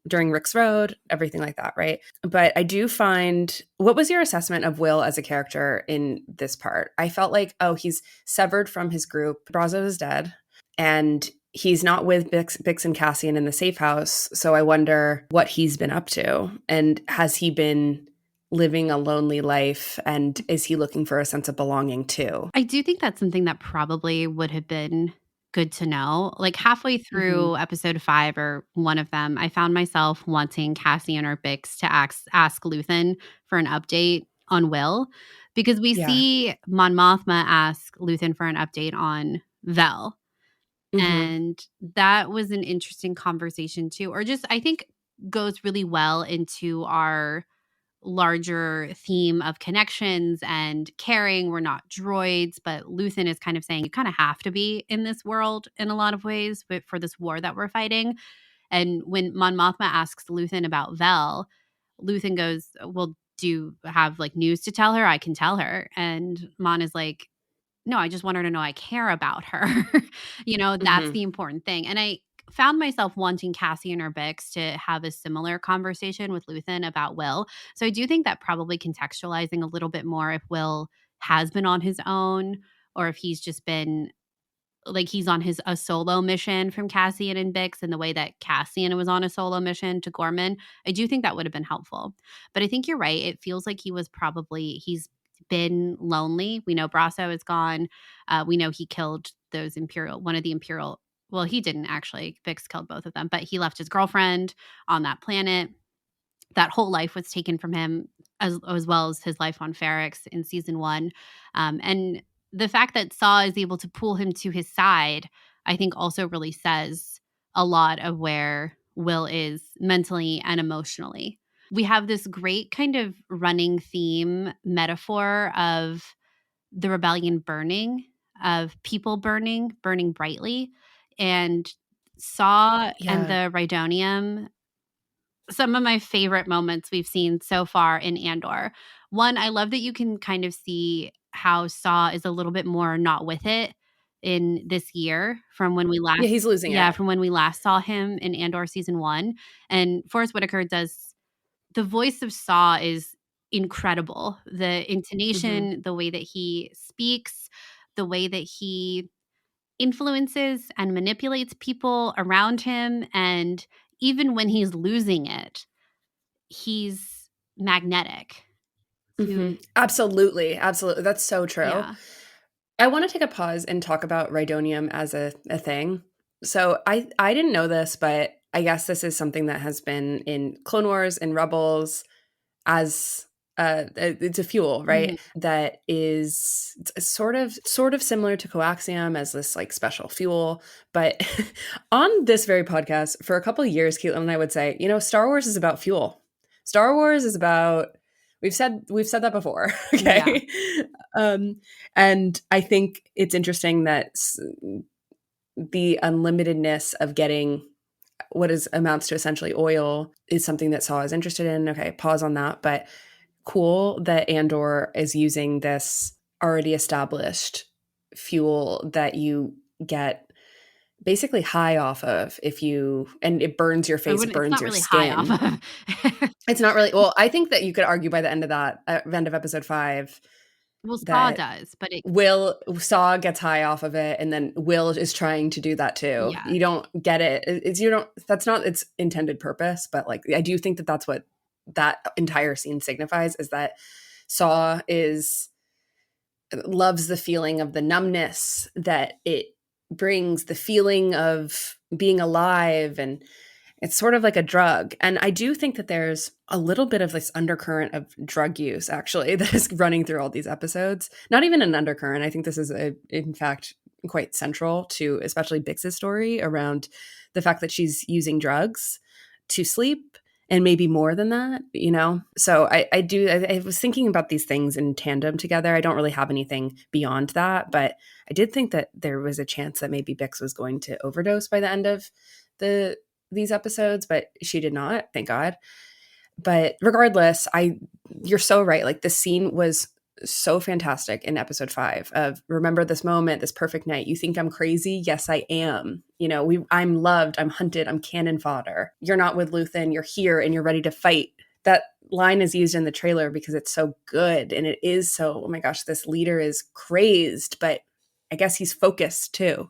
during Rick's Road, everything like that, right? But I do find, what was your assessment of Will as a character in this part? I felt he's severed from his group. Brazo is dead, and he's not with Bix and Cassian in the safe house. So I wonder what he's been up to, and has he been living a lonely life, and is he looking for a sense of belonging too? I do think that's something that probably would have been good to know. Like halfway through episode 5 or one of them, I found myself wanting Cassian or Bix to ask Luthen for an update on Will, because we Yeah. see Mon Mothma ask Luthen for an update on Vel. And that was an interesting conversation too, or just I think goes really well into our larger theme of connections and caring. We're not droids, but Luthen is kind of saying you kind of have to be in this world in a lot of ways, but for this war that we're fighting. And when Mon Mothma asks Luthen about Vel, Luthen goes, "Well, do you have like news to tell her? I can tell her." And Mon is like, "No, I just want her to know I care about her." That's the important thing. And I found myself wanting Cassian or Bix to have a similar conversation with Luthen about Will. So I do think that probably contextualizing a little bit more if Will has been on his own, or if he's just been like he's on a solo mission from Cassian and Bix in the way that Cassian was on a solo mission to Gorman. I do think that would have been helpful. But I think you're right. It feels like he's been lonely. We know Brasso is gone. We know he killed one of the Imperial. Well, he didn't actually. Bix killed both of them, but he left his girlfriend on that planet. That whole life was taken from him, as well as his life on Ferrix in season 1. And the fact that Saw is able to pull him to his side, I think also really says a lot of where Will is mentally and emotionally. We have this great kind of running theme metaphor of the rebellion burning, of people burning brightly. And Saw and the Rhydonium, some of my favorite moments we've seen so far in Andor. One, I love that you can kind of see how Saw is a little bit more not with it in this year from when we last he's losing it. from when we last saw him in Andor season 1. And Forrest Whitaker does the voice of Saw is incredible. The intonation, the way that he speaks, the way that he influences and manipulates people around him, and even when he's losing it, he's magnetic. Absolutely. That's so true. Yeah. I want to take a pause and talk about Rhydonium as a thing. So I didn't know this, but I guess this is something that has been in Clone Wars and Rebels as it's a fuel, right? That is sort of similar to coaxium as this like special fuel. But on this very podcast for a couple of years, Caitlin and I would say, Star Wars is about fuel. Star Wars is about we've said that before. Okay. Yeah. And I think it's interesting that the unlimitedness of getting what amounts to essentially oil is something that Saw is interested in. Okay, pause on that. But cool that Andor is using this already established fuel that you get basically high off of and it burns your face, burns your skin. High off of. It's not really. Well, I think that you could argue by the end of episode 5. Well, Saw does, but Saw gets high off of it, and then Will is trying to do that too. Yeah. You don't get it. That's not its intended purpose, but like I do think that that's what that entire scene signifies, is that Saw loves the feeling of the numbness that it brings, the feeling of being alive, and it's sort of like a drug. And I do think that there's a little bit of this undercurrent of drug use, actually, that is running through all these episodes. Not even an undercurrent. I think this is, in fact, quite central to especially Bix's story around the fact that she's using drugs to sleep, and maybe more than that, So I was thinking about these things in tandem together. I don't really have anything beyond that, but I did think that there was a chance that maybe Bix was going to overdose by the end of these episodes, but she did not, thank God. But regardless, you're so right. Like the scene was so fantastic in episode 5 of remember this moment, this perfect night. You think I'm crazy? Yes, I am. I'm loved, I'm hunted, I'm cannon fodder. You're not with Luthen, you're here and you're ready to fight. That line is used in the trailer because it's so good. And it is so, oh my gosh, this leader is crazed, but I guess he's focused too.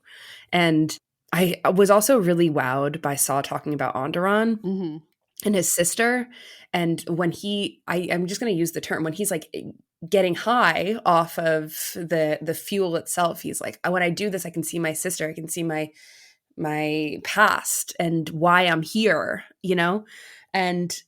And I was also really wowed by Saw talking about Onderon. and his sister. And when I'm just going to use the term, when he's like getting high off of the fuel itself, he's like, when I do this, I can see my sister, I can see my past and why I'm here, and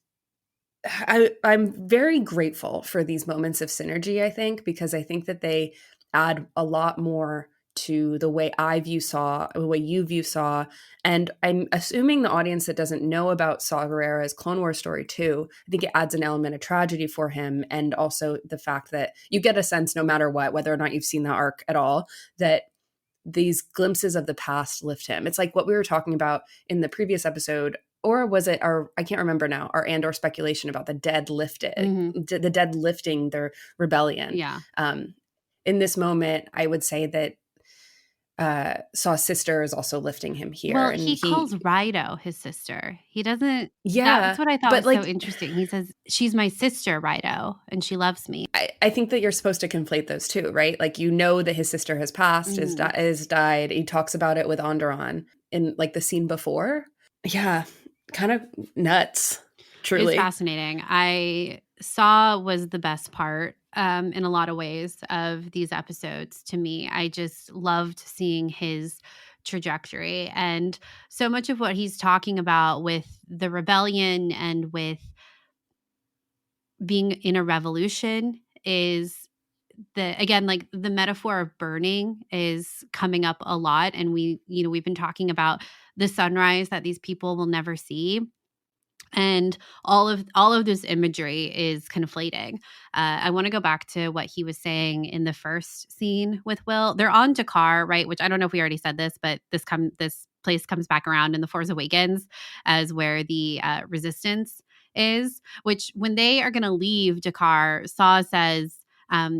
I'm very grateful for these moments of synergy, I think, because I think that they add a lot more to the way I view Saw, the way you view Saw. And I'm assuming the audience that doesn't know about Saw Gerrera's Clone Wars story too, I think it adds an element of tragedy for him. And also the fact that you get a sense, no matter what, whether or not you've seen the arc at all, that these glimpses of the past lift him. It's like what we were talking about in the previous episode, or was it I can't remember now, our Andor speculation about the dead the dead lifting their rebellion. Yeah. In this moment, I would say that Saw's sister is also lifting him here. Well, And he calls Rido his sister. He doesn't. Yeah. That's what I thought but was so interesting. He says, she's my sister, Rido, and she loves me. I think that you're supposed to conflate those two, right? Like, that his sister has passed, has died. He talks about it with Andor in like the scene before. Yeah, kind of nuts. Truly. It's fascinating. I Saw was the best part in a lot of ways of these episodes to me. I just loved seeing his trajectory, and so much of what he's talking about with the rebellion and with being in a revolution is like the metaphor of burning is coming up a lot. And we've been talking about the sunrise that these people will never see. And all of this imagery is conflating. I want to go back to what he was saying in the first scene with Will. They're on Dakar, right? Which I don't know if we already said this, but this place comes back around in The Force Awakens as where the Resistance is. Which when they are going to leave Dakar, Saw says,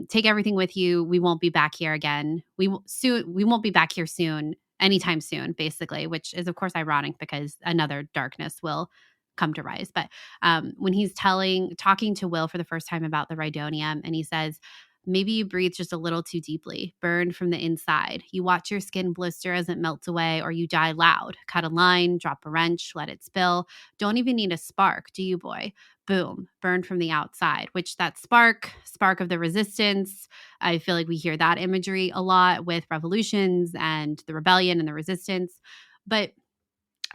"Take everything with you. We won't be back here again. We won't be back here soon." Anytime soon, basically, which is of course ironic because another darkness will come to rise. But when he's talking to Will for the first time about the Rhydonium, and he says, maybe you breathe just a little too deeply, burn from the inside. You watch your skin blister as it melts away, or you die loud. Cut a line, drop a wrench, let it spill. Don't even need a spark, do you, boy? Boom, burn from the outside, which that spark of the resistance, I feel like we hear that imagery a lot with revolutions and the rebellion and the resistance. But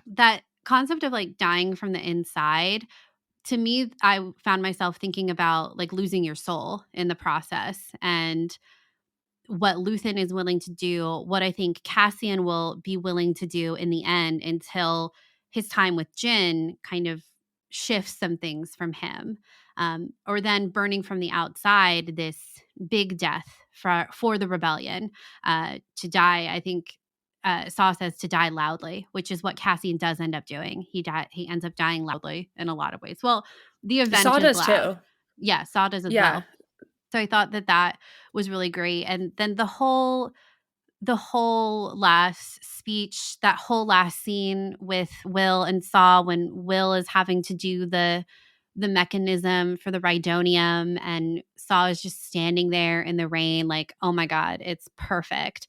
that concept of like dying from the inside, to me, I found myself thinking about like losing your soul in the process, and what Luthen is willing to do, what I think Cassian will be willing to do in the end until his time with Jyn kind of shifts some things from him. Or then burning from the outside, this big death for the rebellion, to die. I think Saw says to die loudly, which is what Cassian does end up doing. He ends up dying loudly in a lot of ways. Well, the event Saw is does loud. too. Yeah, Saw does as well. So I thought that was really great. And then the whole last speech, that whole last scene with Will and Saw, when Will is having to do the mechanism for the Rhydonium, and Saw is just standing there in the rain like, oh my God, it's perfect.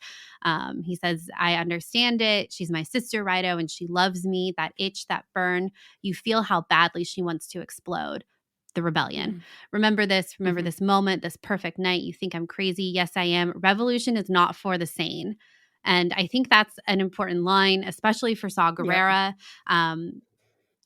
He says, I understand it. She's my sister, Rido, and she loves me. That itch, that burn, you feel how badly she wants to explode. The rebellion. Remember this moment, this perfect night. You think I'm crazy. Yes, I am. Revolution is not for the sane. And I think that's an important line, especially for Saw Gerrera.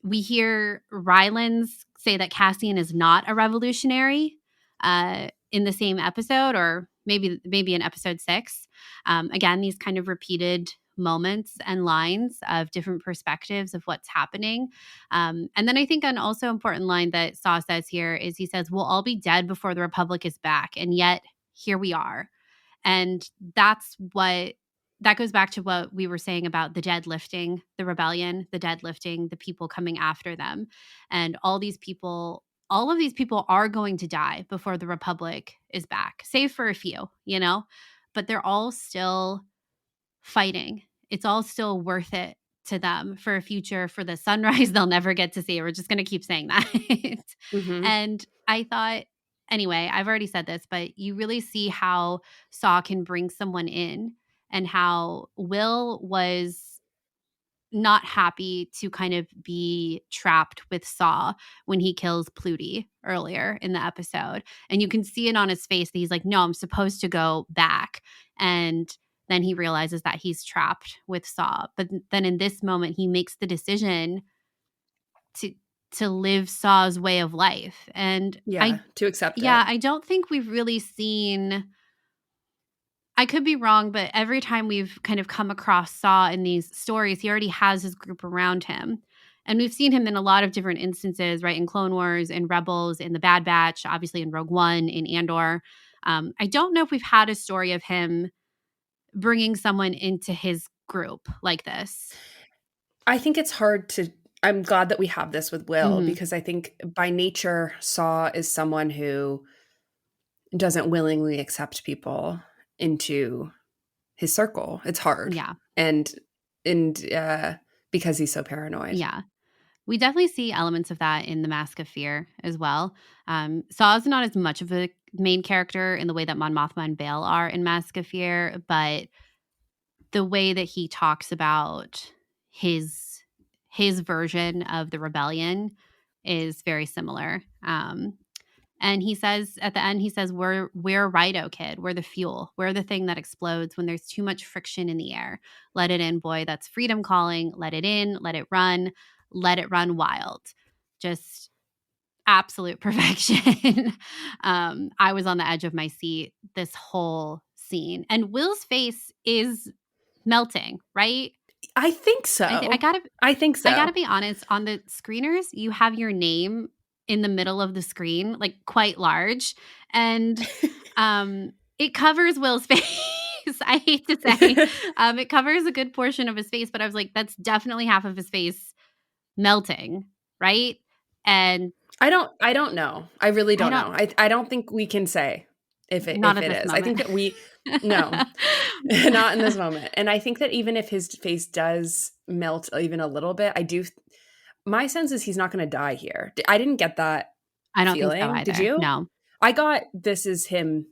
We hear Rylands say that Cassian is not a revolutionary in the same episode, or maybe in episode 6. Again, these kind of repeated moments and lines of different perspectives of what's happening. And then I think an also important line that Saw says here is, he says, we'll all be dead before the Republic is back. And yet here we are. And that goes back to what we were saying about the dead lifting the rebellion, the dead lifting the people coming after them. And all of these people are going to die before the Republic is back, save for a few, but they're all still fighting. It's all still worth it to them for a future, for the sunrise they'll never get to see. We're just going to keep saying that. And I thought, anyway, I've already said this, but you really see how Saw can bring someone in, and how Will was not happy to kind of be trapped with Saw when he kills Pluty earlier in the episode. And you can see it on his face that he's like, no, I'm supposed to go back. And then he realizes that he's trapped with Saw. But then in this moment, he makes the decision to live Saw's way of life. And to accept it. I don't think we've really seen, I could be wrong, but every time we've kind of come across Saw in these stories, he already has his group around him. And we've seen him in a lot of different instances, right? In Clone Wars, in Rebels, in The Bad Batch, obviously in Rogue One, in Andor. I don't know if we've had a story of him bringing someone into his group like this. I think it's hard to, I'm glad that we have this with Will, because I think by nature, Saw is someone who doesn't willingly accept people into his circle. It's hard. Yeah. And because he's so paranoid. Yeah. We definitely see elements of that in The Mask of Fear as well. Saw's not as much of a main character in the way that Mon Mothma and Bail are in Mask of Fear, but the way that he talks about his version of the rebellion is very similar. And he says at the end, he says, we're Rhino Kid. We're the fuel. We're the thing that explodes when there's too much friction in the air. Let it in, boy. That's freedom calling. Let it in. Let it run. Let it run wild. Just absolute perfection. I was on the edge of my seat this whole scene. And Will's face is melting, right? I think so. I think so. I gotta be honest. On the screeners, you have your name in the middle of the screen, like quite large, and it covers Will's face. I hate to say, it covers a good portion of his face, but I was like, that's definitely half of his face melting, right? And I don't know. I really don't know. I don't think we can say if it is. Moment. I think that no, not in this moment. And I think that even if his face does melt even a little bit, my sense is he's not going to die here. I didn't get that. I don't feeling. think so either. Did you? No. I got this is him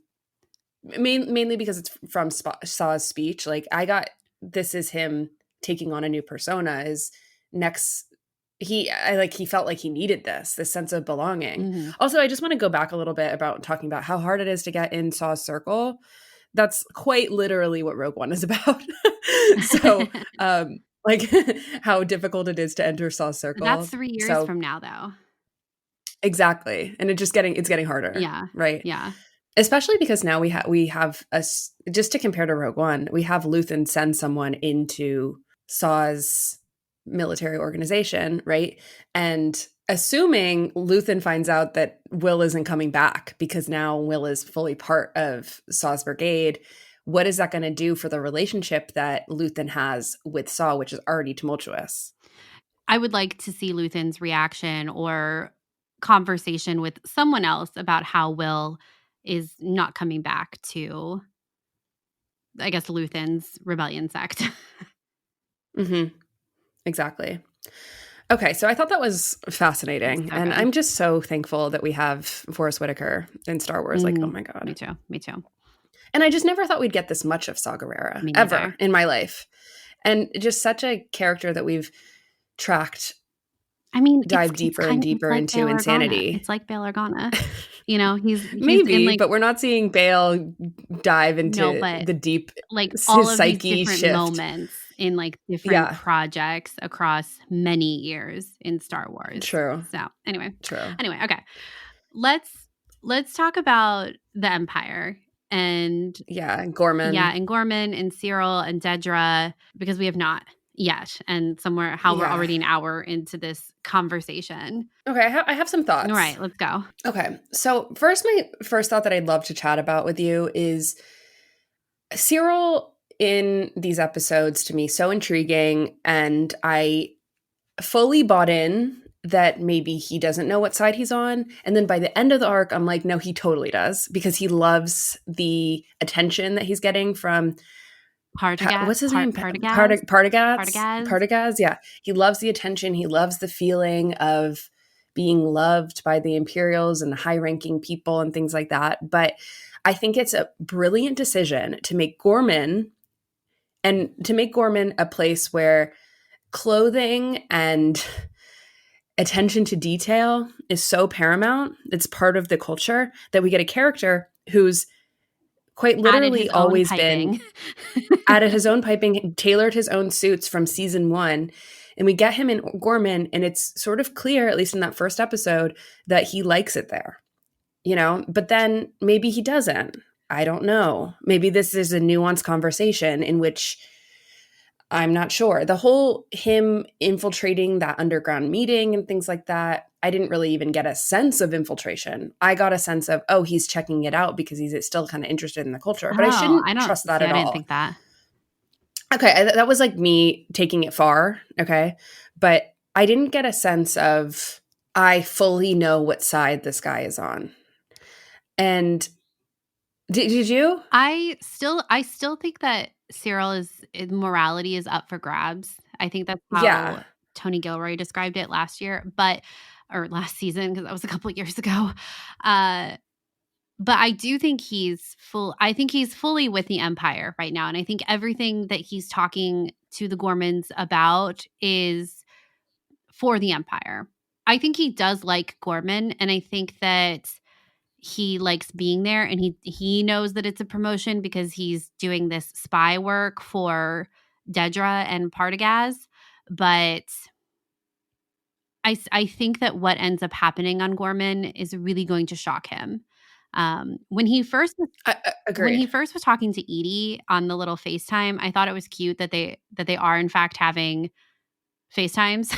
mainly because it's from Saw's speech. Like I got this is him taking on a new persona. Is next. He felt like he needed this sense of belonging. Also, I just want to go back a little bit about talking about how hard it is to get in Saw's circle. That's quite literally what Rogue One is about. So, like how difficult it is to enter Saw's circle. That's 3 years from now, though. Exactly, and it's getting harder. Yeah. Right. Yeah. Especially because now we have just to compare to Rogue One, we have Luthen send someone into Saw's military organization, right? And assuming Luthen finds out that Will isn't coming back because now Will is fully part of Saw's brigade, what is that going to do for the relationship that Luthen has with Saw, which is already tumultuous? I would like to see Luthen's reaction or conversation with someone else about how Will is not coming back to, I guess, Luthen's rebellion sect. Exactly. Okay, so I thought that was fascinating. And I'm just so thankful that we have Forrest Whitaker in Star Wars. Like, oh my God. Me too. And I just never thought we'd get this much of Saw Gerrera ever in my life. And just such a character that we've tracked. I mean, dive deeper and deeper into insanity. It's like Bail Organa. You know, he's maybe, but we're not seeing Bail dive into the deep, like all of these different shift. Moments in like different projects across many years in Star Wars. True. So anyway, okay. Let's talk about the Empire and Gorman. Yeah, and Gorman and Cyril and Dedra, because we have not yet, and we're already an hour into this conversation. Okay, I have some thoughts. All right, let's go. Okay, so my first thought that I'd love to chat about with you is Cyril in these episodes, to me, so intriguing, and I fully bought in that maybe he doesn't know what side he's on. And then by the end of the arc, I'm like, no, he totally does, because he loves the attention that he's getting from Partagaz. What's his name? Partagaz. Partagaz. Yeah. He loves the attention. He loves the feeling of being loved by the Imperials and the high-ranking people and things like that. But I think it's a brilliant decision to make Gorman a place where clothing and attention to detail is so paramount. It's part of the culture that we get a character who's quite literally always been added his own piping, tailored his own suits from season 1. And we get him in Gorman, and it's sort of clear, at least in that first episode, that he likes it there, but then maybe he doesn't. I don't know. Maybe this is a nuanced conversation in which I'm not sure. The whole him infiltrating that underground meeting and things like that, I didn't really even get a sense of infiltration. I got a sense of, he's checking it out because he's still kind of interested in the culture. But I shouldn't trust that at all. I didn't think that. Okay, that was like me taking it far, okay? But I didn't get a sense of, I fully know what side this guy is on. And did you? I still think that Cyril's morality is up for grabs. I think that's how Tony Gilroy described it last season, because that was a couple of years ago. But I do think he's fully with the Empire right now. And I think everything that he's talking to the Gormans about is for the Empire. I think he does like Gorman, and I think that he likes being there, and he knows that it's a promotion because he's doing this spy work for Dedra and Partagaz. But I think that what ends up happening on Gorman is really going to shock him. When he first was talking to Edie on the little FaceTime, I thought it was cute that they are in fact having FaceTimes.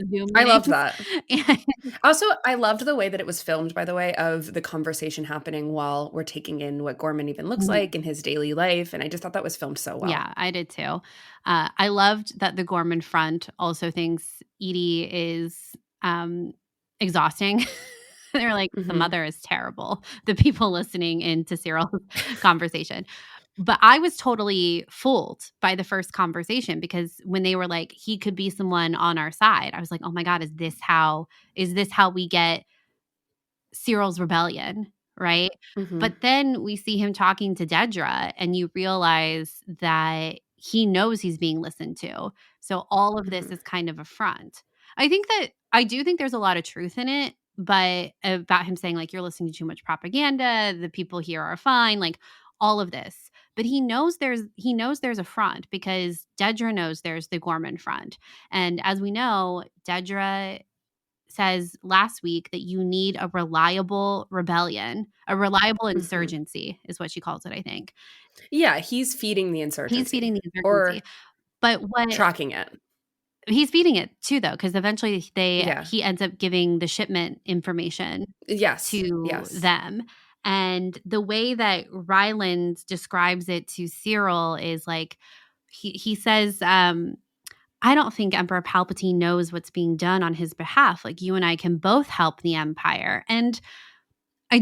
Zoom I loved that. Also, I loved the way that it was filmed, by the way, of the conversation happening while we're taking in what Gorman even looks like in his daily life. And I just thought that was filmed so well. Yeah, I did too. I loved that the Gorman front also thinks Edie is exhausting. They're like, the mother is terrible. The people listening into Cyril's conversation. But I was totally fooled by the first conversation, because when they were like, he could be someone on our side, I was like, oh my God, is this how we get Cyril's rebellion? Right. But then we see him talking to Dedra, and you realize that he knows he's being listened to. So all of this is kind of a front. I do think there's a lot of truth in it, but about him saying like, you're listening to too much propaganda, the people here are fine, like all of this. But he knows there's a front, because Dedra knows there's the Gorman front. And as we know, Dedra says last week that you need a reliable rebellion, a reliable insurgency is what she calls it, I think. Yeah, he's feeding the insurgency. Or but tracking it. He's feeding it too, though, because eventually he ends up giving the shipment information to them. And the way that Ryland describes it to Cyril is like, he says, I don't think Emperor Palpatine knows what's being done on his behalf. Like, you and I can both help the Empire. And I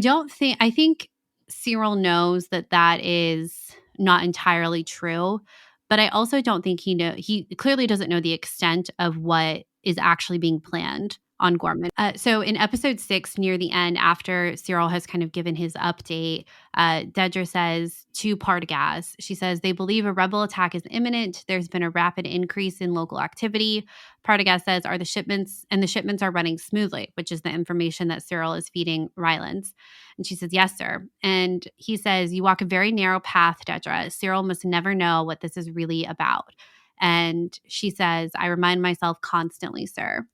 think Cyril knows that is not entirely true. But I also don't think he clearly doesn't know the extent of what is actually being planned on Gorman. So in episode 6, near the end, after Cyril has kind of given his update, Dedra says to Partagaz, she says, they believe a rebel attack is imminent. There's been a rapid increase in local activity. Partagaz says, the shipments are running smoothly, which is the information that Cyril is feeding Rylands. And she says, yes, sir. And he says, you walk a very narrow path, Dedra. Cyril must never know what this is really about. And she says, I remind myself constantly, sir.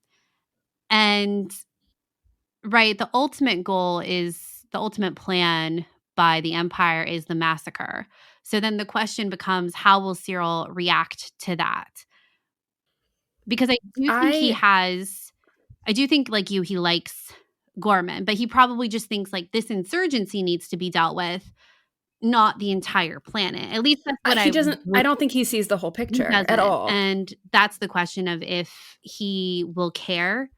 And the ultimate goal is, the ultimate plan by the Empire is the massacre. So then the question becomes, how will Cyril react to that? Because I do think like you, he likes Gorman, but he probably just thinks like this insurgency needs to be dealt with, not the entire planet. At least that's what I don't think he sees the whole picture at all. And that's the question of if he will care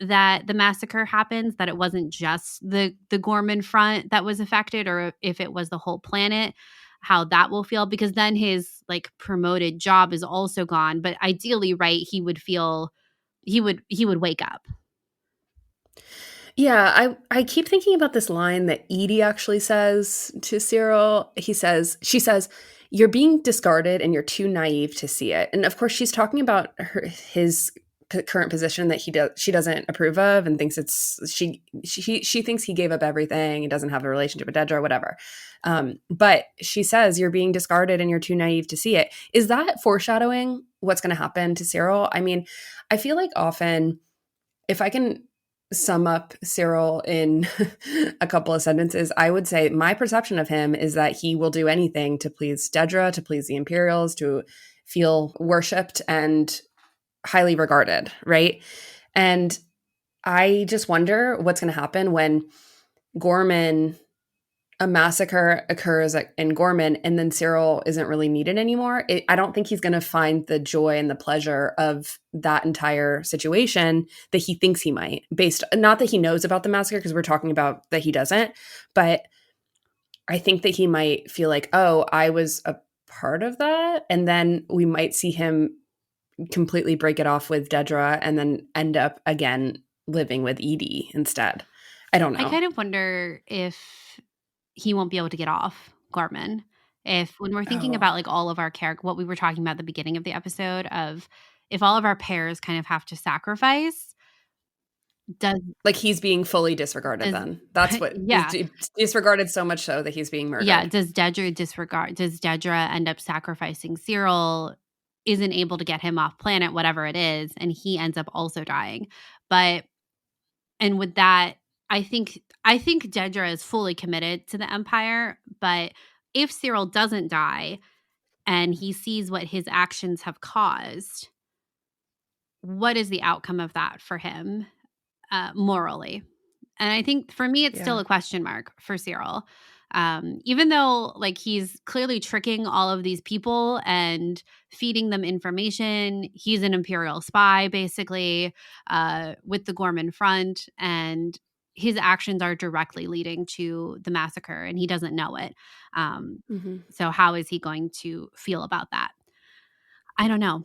that the massacre happens, that it wasn't just the Gorman front that was affected, or if it was the whole planet, how that will feel, because then his like promoted job is also gone. But ideally, he would feel he would wake up. Yeah, I keep thinking about this line that Edie actually says to Cyril. She says, you're being discarded and you're too naive to see it. And of course, she's talking about his current position that she doesn't approve of and thinks she thinks he gave up everything and doesn't have a relationship with Dedra or whatever. But she says you're being discarded and you're too naive to see it. Is that foreshadowing what's going to happen to Cyril? I mean, I feel like often, if I can sum up Cyril in a couple of sentences, I would say my perception of him is that he will do anything to please Dedra, to please the Imperials, to feel worshipped and highly regarded, right? And I just wonder what's going to happen when a massacre occurs in Gorman and then Cyril isn't really needed anymore. I don't think he's going to find the joy and the pleasure of that entire situation that he thinks he might, not that he knows about the massacre, because we're talking about that he doesn't, but I think that he might feel like, oh, I was a part of that. And then we might see him completely break it off with Dedra and then end up again living with Edie instead. I don't know. I kind of wonder if he won't be able to get off Gorman. When we're thinking about like all of our what we were talking about at the beginning of the episode of if all of our pairs kind of have to sacrifice, like he's being fully disregarded then. That's what disregarded so much so that he's being murdered. Yeah. Does Dedra end up sacrificing Cyril, isn't able to get him off planet, whatever it is, and he ends up also dying. And with that, I think Dedra is fully committed to the Empire, but if Cyril doesn't die and he sees what his actions have caused, what is the outcome of that for him morally? And I think for me, it's still a question mark for Cyril. Even though like he's clearly tricking all of these people and feeding them information, he's an Imperial spy basically with the Gorman front, and his actions are directly leading to the massacre and he doesn't know it. So how is he going to feel about that? I don't know.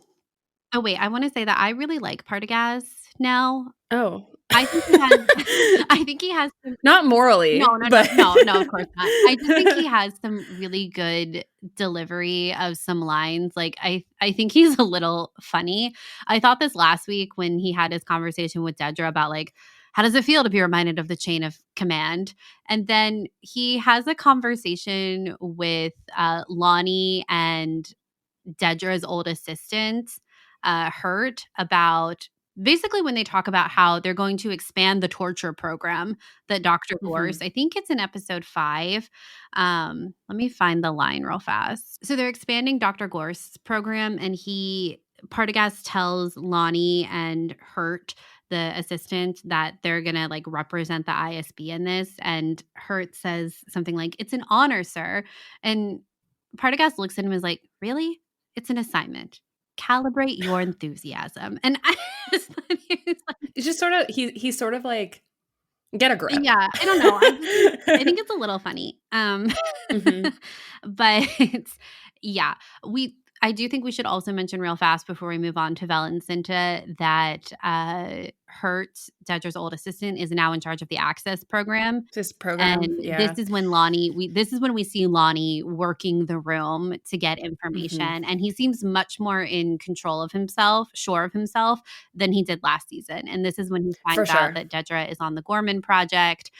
Oh wait, I want to say that I really like Partagaz now. Oh, I think he has some, not morally. No, of course not. I just think he has some really good delivery of some lines. Like I think he's a little funny. I thought this last week when he had his conversation with Dedra about like, how does it feel to be reminded of the chain of command? And then he has a conversation with Lonnie and Dedra's old assistant, Hurt, about basically when they talk about how they're going to expand the torture program that Dr. Gorse, I think it's in episode 5. Let me find the line real fast. So they're expanding Dr. Gorse's program, and Partagaz tells Lonnie and Hurt, the assistant, that they're going to like represent the ISB in this. And Hurt says something like, "It's an honor, sir." And Partagaz looks at him and is like, "Really? It's an assignment. Calibrate your enthusiasm." And it's just sort of he's sort of like, get a grip. Yeah, I don't know. I think it's a little funny. But yeah, I do think we should also mention real fast before we move on to Vel and Cinta that Hurt, Dedra's old assistant, is now in charge of the Access program. This program, and this is when we see Lonnie working the room to get information, and he seems much more in control of himself, sure of himself, than he did last season. And this is when he finds out that Dedra is on the Gorman project.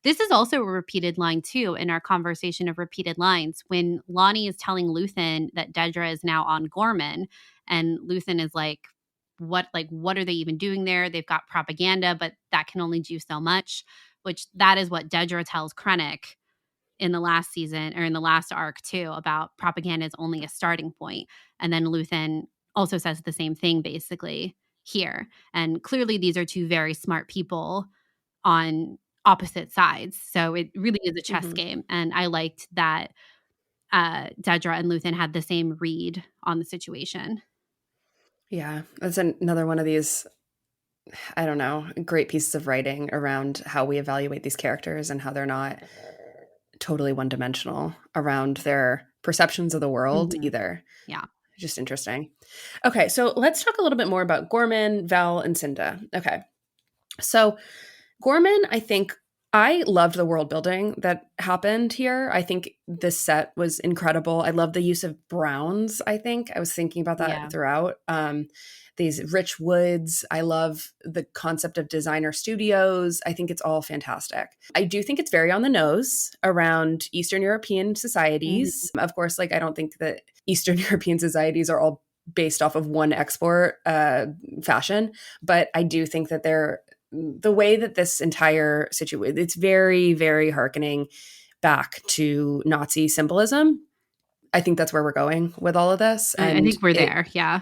This is also a repeated line, too, in our conversation of repeated lines. When Lonnie is telling Luthen that Dedra is now on Gorman, and Luthen is like, what are they even doing there? They've got propaganda, but that can only do so much, which that is what Dedra tells Krennic in the last season, or in the last arc, too, about propaganda is only a starting point. And then Luthen also says the same thing, basically, here. And clearly these are two very smart people on opposite sides. So it really is a chess game. And I liked that Dedra and Luthen had the same read on the situation. Yeah, that's another one of these, I don't know, great pieces of writing around how we evaluate these characters and how they're not totally one-dimensional around their perceptions of the world either. Yeah. Just interesting. Okay, so let's talk a little bit more about Gorman, Vel, and Cinta. Okay, so Gorman, I think, I loved the world building that happened here. I think this set was incredible. I love the use of browns, I think. I was thinking about that Yeah. throughout. These rich woods. I love the concept of designer studios. I think it's all fantastic. I do think it's very on the nose around Eastern European societies. Of course, like I don't think that Eastern European societies are all based off of one export fashion, but I do think that they're the way that this entire situation, it's very, very hearkening back to Nazi symbolism. I think that's where we're going with all of this. I And think we're there. Yeah.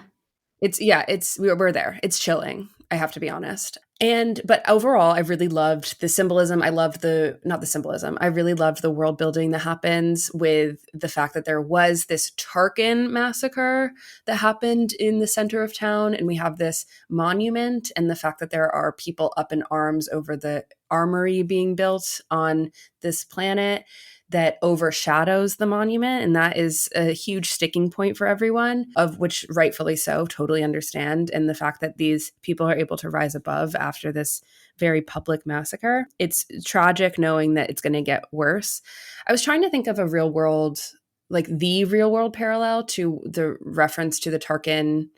we're there. It's chilling. I have to be honest. But overall, I really loved the symbolism. I loved not the symbolism. I really loved the world building that happens with the fact that there was this Tarkin massacre that happened in the center of town. And we have this monument and the fact that there are people up in arms over the armory being built on this planet that overshadows the monument. And that is a huge sticking point for everyone, of which rightfully so, totally understand. And the fact that these people are able to rise above after this very public massacre. It's tragic knowing that it's going to get worse. I was trying to think of a real world, like the real world parallel to the reference to the Tarkin.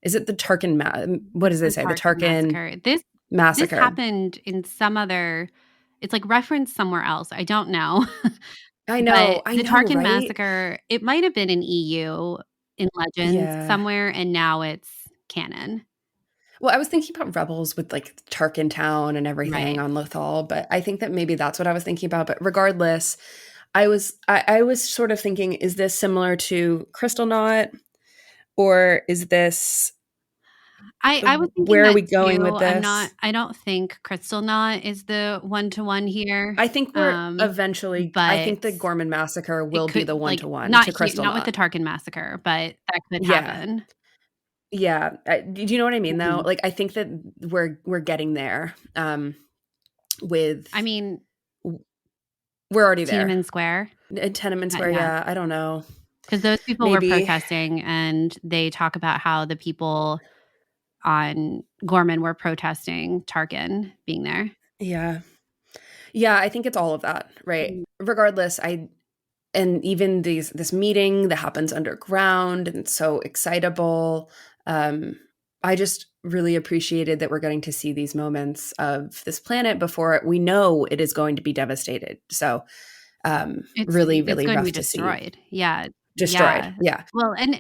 Is it the Tarkin? What does it say? The Tarkin massacre. massacre. This happened in some other. It's like referenced somewhere else. I don't know. I know. But the Tarkin right? massacre, it might have been in EU in Legends somewhere, and now it's canon. Well, I was thinking about Rebels with like Tarkin Town and everything on Lothal, but I think that maybe that's what I was thinking about. But regardless, I was sort of thinking, is this similar to Crystal Knot, or is this? I was thinking where that are we going too. with this? I don't think Crystal Knot is the 1-to-1 here. I think we're eventually. I think the Gorman massacre will be the 1-to-1 to Crystal Knot. Not with the Tarkin massacre, but that could happen. Yeah. Do you know what I mean, though? Like, I think that we're getting there. With, I mean, we're already there. Tiananmen Square. Tiananmen Square. Yeah. I don't know. Because those people were protesting, and they talk about how the people on Gorman were protesting Tarkin being there. Yeah. Yeah, I think it's all of that, right? Regardless, and even this meeting that happens underground and it's so excitable. I just really appreciated that we're getting to see these moments of this planet before we know it is going to be devastated. So it's really going rough to be destroyed. See. Yeah. Destroyed. Yeah. Well, and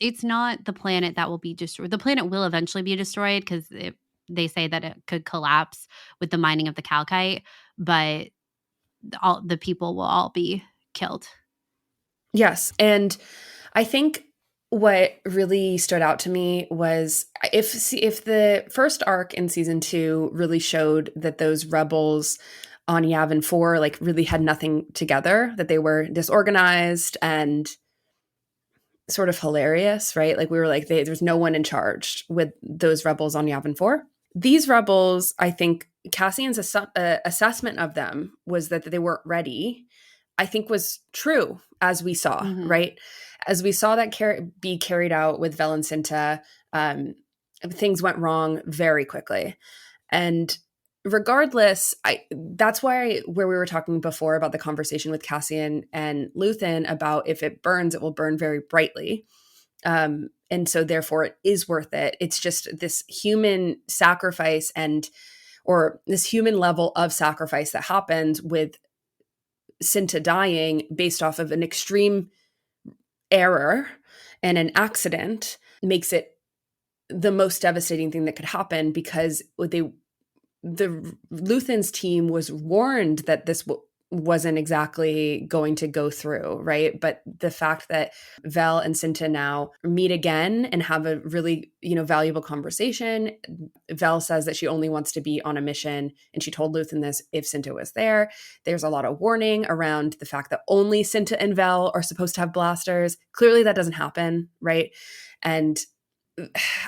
it's not the planet that will be destroyed. The planet will eventually be destroyed because they say that it could collapse with the mining of the calcite, but all the people will all be killed. Yes. And I think what really stood out to me was if the first arc in season 2 really showed that those rebels on Yavin 4 like really had nothing together, that they were disorganized and sort of hilarious, right? Like we were like, there's no one in charge with those rebels on Yavin 4. These rebels, I think Cassian's assessment of them was that they weren't ready, I think was true, as we saw, right? As we saw that be carried out with Vel and Cinta, things went wrong very quickly. And regardless, that's why where we were talking before about the conversation with Cassian and Luthen about if it burns, it will burn very brightly. And so therefore it is worth it. It's just this human sacrifice or this human level of sacrifice that happens with Cinta dying based off of an extreme error and an accident makes it the most devastating thing that could happen, because the Luthen's team was warned that this wasn't exactly going to go through, right? But the fact that Vel and Cinta now meet again and have a really, valuable conversation. Vel says that she only wants to be on a mission, and she told Luthen this if Cinta was there. There's a lot of warning around the fact that only Cinta and Vel are supposed to have blasters. Clearly that doesn't happen, right? And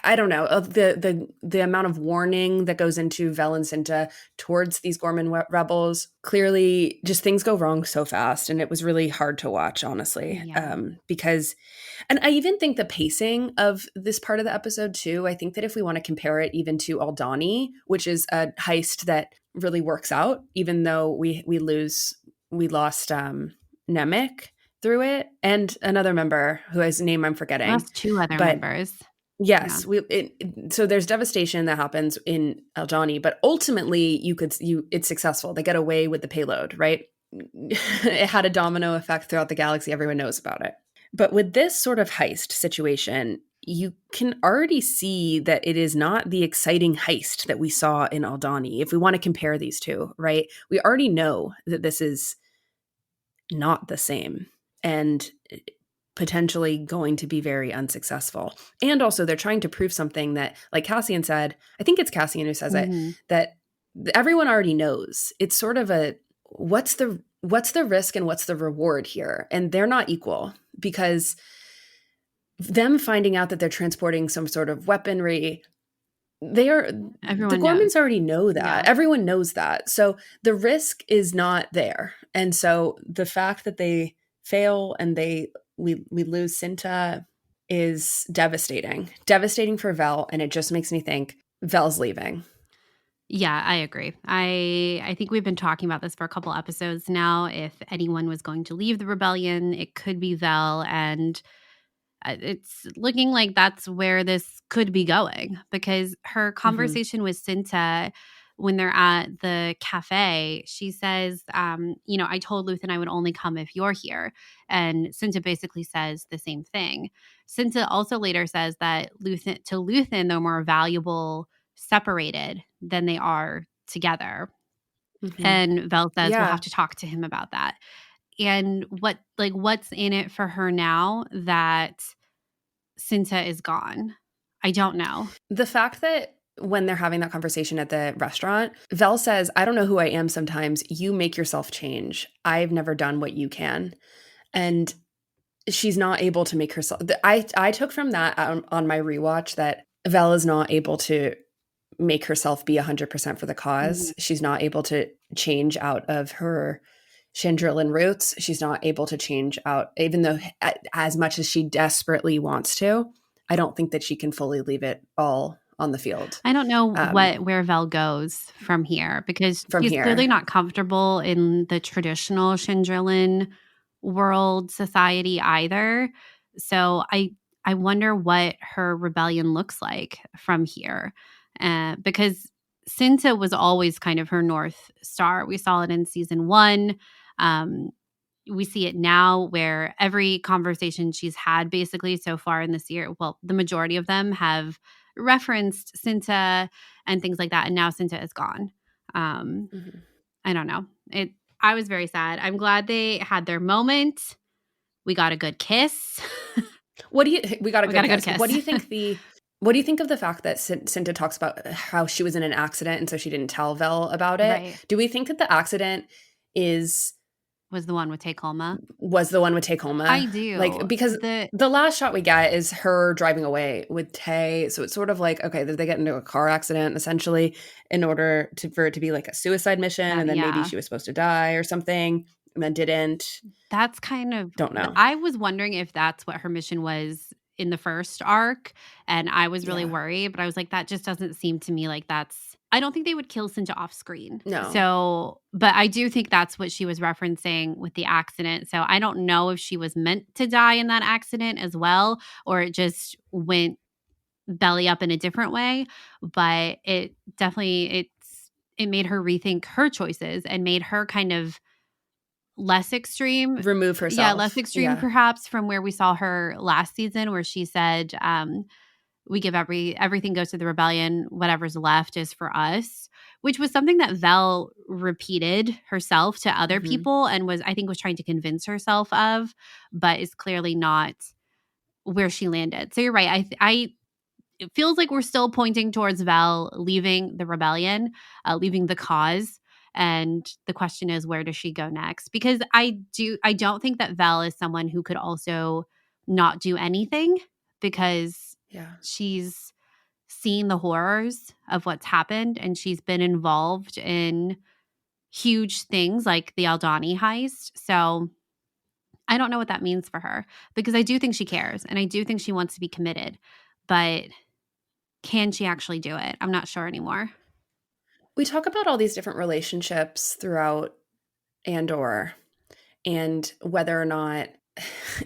I don't know, the amount of warning that goes into Vel and Cinta towards these Gorman rebels. Clearly, just things go wrong so fast, and it was really hard to watch, honestly. Yeah. Because, and I even think the pacing of this part of the episode too. I think that if we want to compare it even to Aldani, which is a heist that really works out, even though we lost Nemec through it, and another member whose name I'm forgetting. Lost 2 other But members. yes, so there's devastation that happens in Aldani, but ultimately it's successful. They get away with the payload, right? It had a domino effect throughout the galaxy. Everyone knows about it. But with this sort of heist situation, you can already see that it is not the exciting heist that we saw in Aldani. If we want to compare these two, right? We already know that this is not the same. And potentially going to be very unsuccessful. And also they're trying to prove something that, like Cassian said, I think it's Cassian who says it, that everyone already knows. It's sort of a, what's the risk and what's the reward here? And they're not equal, because them finding out that they're transporting some sort of weaponry, the Gormans already know that. Yeah. Everyone knows that. So the risk is not there. And so the fact that they fail and we lose Cinta is devastating for Vel, and it just makes me think Vel's leaving. Yeah, I agree. I think we've been talking about this for a couple episodes now. If anyone was going to leave the rebellion, it could be Vel, and it's looking like that's where this could be going, because her conversation with Cinta when they're at the cafe, she says, I told Luthen I would only come if you're here. And Cinta basically says the same thing. Cinta also later says that to Luthen, they're more valuable separated than they are together. And Vel says, we'll have to talk to him about that. And what's in it for her now that Cinta is gone? I don't know. The fact that when they're having that conversation at the restaurant, Vel says, I don't know who I am sometimes. You make yourself change. I've never done what you can. And she's not able to make herself. I took from that on my rewatch that Vel is not able to make herself be 100% for the cause. She's not able to change out of her Chandrilan roots. She's not able to change out, even though as much as she desperately wants to. I don't think that she can fully leave it all on the field. I don't know where Vel goes from here, because she's clearly not comfortable in the traditional Chandrilan world society either. So I wonder what her rebellion looks like from here, because Cinta was always kind of her North Star. We saw it in season 1. We see it now where every conversation she's had basically so far in this year, well, the majority of them have referenced Cinta and things like that. And now Cinta is gone. I don't know. I was very sad. I'm glad they had their moment. We got a good kiss. We got a good kiss. What do you think of the fact that Cinta talks about how she was in an accident and so she didn't tell Vel about it? Right. Do we think that the accident was the one with Tacoma? I do. Because the last shot we get is her driving away with Tay. So it's sort of like, okay, did they get into a car accident essentially in order for it to be like a suicide mission? And then maybe she was supposed to die or something and then didn't. That's kind of, don't know. I was wondering if that's what her mission was in the first arc. And I was really worried, but I was like, that just doesn't seem to me like I don't think they would kill Cinta off screen. No. So, but I do think that's what she was referencing with the accident. So I don't know if she was meant to die in that accident as well, or it just went belly up in a different way. But it definitely, it made her rethink her choices and made her kind of less extreme. Remove herself. Yeah, less extreme perhaps from where we saw her last season, where she said, we give everything goes to the rebellion. Whatever's left is for us, which was something that Vel repeated herself to other people and was trying to convince herself of, but is clearly not where she landed. So you're right. It feels like we're still pointing towards Vel leaving the rebellion, leaving the cause. And the question is, where does she go next? Because I don't think that Vel is someone who could also not do anything, because Yeah. she's seen the horrors of what's happened, and she's been involved in huge things like the Aldani heist. So I don't know what that means for her, because I do think she cares and I do think she wants to be committed, but can she actually do it? I'm not sure anymore. We talk about all these different relationships throughout Andor and whether or not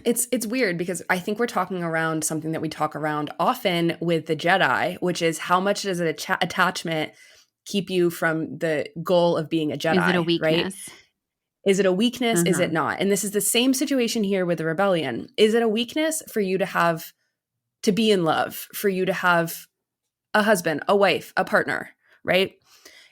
it's weird because I think we're talking around something that we talk around often with the Jedi, which is how much does an attachment keep you from the goal of being a Is it a Jedi, right? weakness? Is it a weakness? Is it Mhm. not? And this is the same situation here with the rebellion. Is it a weakness for you to be in love, for you to have a husband, a wife, a partner, right?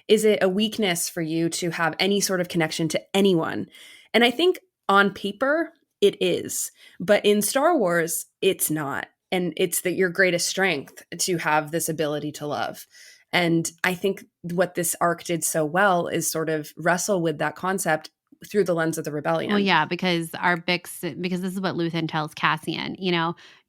Is it a weakness for you to have any sort of connection to anyone? And I think on paper, it is. But in Star Wars, it's not. And it's that your greatest strength to have this ability to love. And I think what this arc did so well is sort of wrestle with that concept through the lens of the rebellion. Well, yeah, because because this is what Luthen tells Cassian,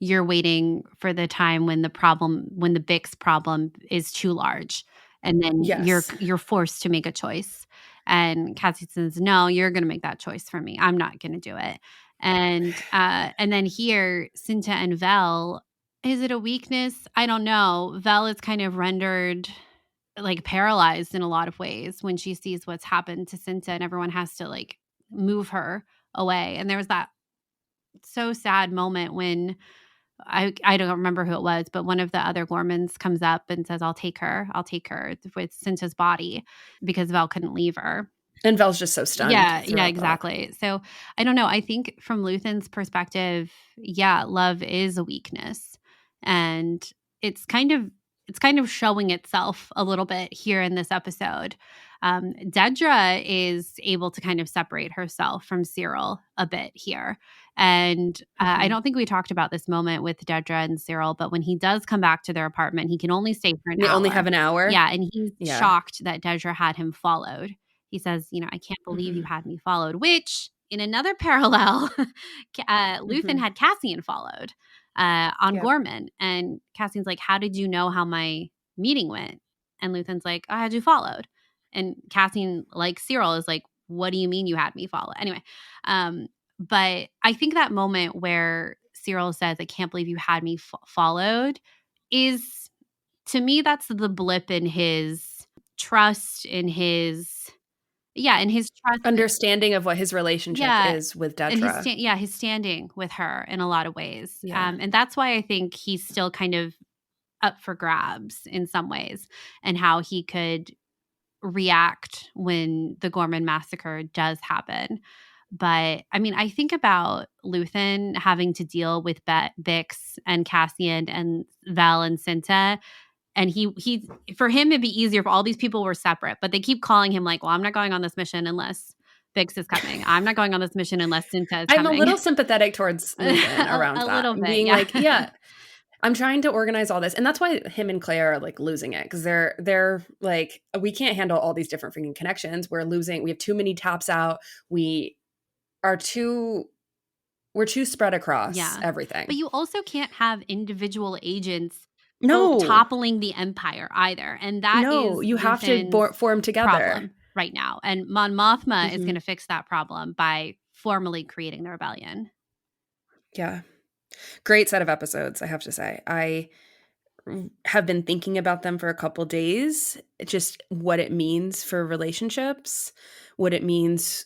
you're waiting for the time when the Bix problem is too large. And then Yes. you're forced to make a choice. And Cassian says, no, you're going to make that choice for me. I'm not going to do it. And then here, Cinta and Vel, is it a weakness? I don't know. Vel is kind of rendered like paralyzed in a lot of ways when she sees what's happened to Cinta, and everyone has to like move her away. And there was that so sad moment when I don't remember who it was, but one of the other Gormans comes up and says, I'll take her with Cinta's body, because Vel couldn't leave her. And Vel's just so stunned. Yeah, throughout exactly. So I don't know. I think from Luthen's perspective, yeah, love is a weakness. And it's kind of showing itself a little bit here in this episode. Dedra is able to kind of separate herself from Cyril a bit here. And I don't think we talked about this moment with Dedra and Cyril, but when he does come back to their apartment, he can only stay for an They hour. only have an hour. Yeah, and he's Yeah. shocked that Dedra had him followed. He says, I can't believe you Mhm. had me followed, which in another parallel, Luthen had Cassian followed on Yep. Gorman. And Cassian's like, how did you know how my meeting went? And Luthen's like, I had you followed. And Cassian, like Cyril, is like, what do you mean you had me followed? Anyway, but I think that moment where Cyril says, I can't believe you had me followed is, to me, that's the blip in his trust, in his trust, Understanding of what his relationship is with and Dedra. his standing with her in a lot of ways. Yeah. And that's why I think he's still kind of up for grabs in some ways, and how he could react when the Gorman massacre does happen. But I mean, I think about Luthen having to deal with Bix and Cassian and Vel and Cinta. And he for him, it'd be easier if all these people were separate, but they keep calling him like, well, I'm not going on this mission unless Bix is coming. I'm not going on this mission unless Cinta is coming. I'm a little sympathetic towards Luthen around a that. little bit, being yeah. like, yeah, I'm trying to organize all this. And that's why him and Claire are like losing it, because they're like, we can't handle all these different freaking connections. We have too many taps out. We're too spread across everything. But you also can't have individual agents No. toppling the empire either. And that is you have to Luthen's form together problem right now. And Mon Mothma is Mhm. going to fix that problem by formally creating the rebellion. Yeah. Great set of episodes, I have to say. I have been thinking about them for a couple days, just what it means for relationships, what it means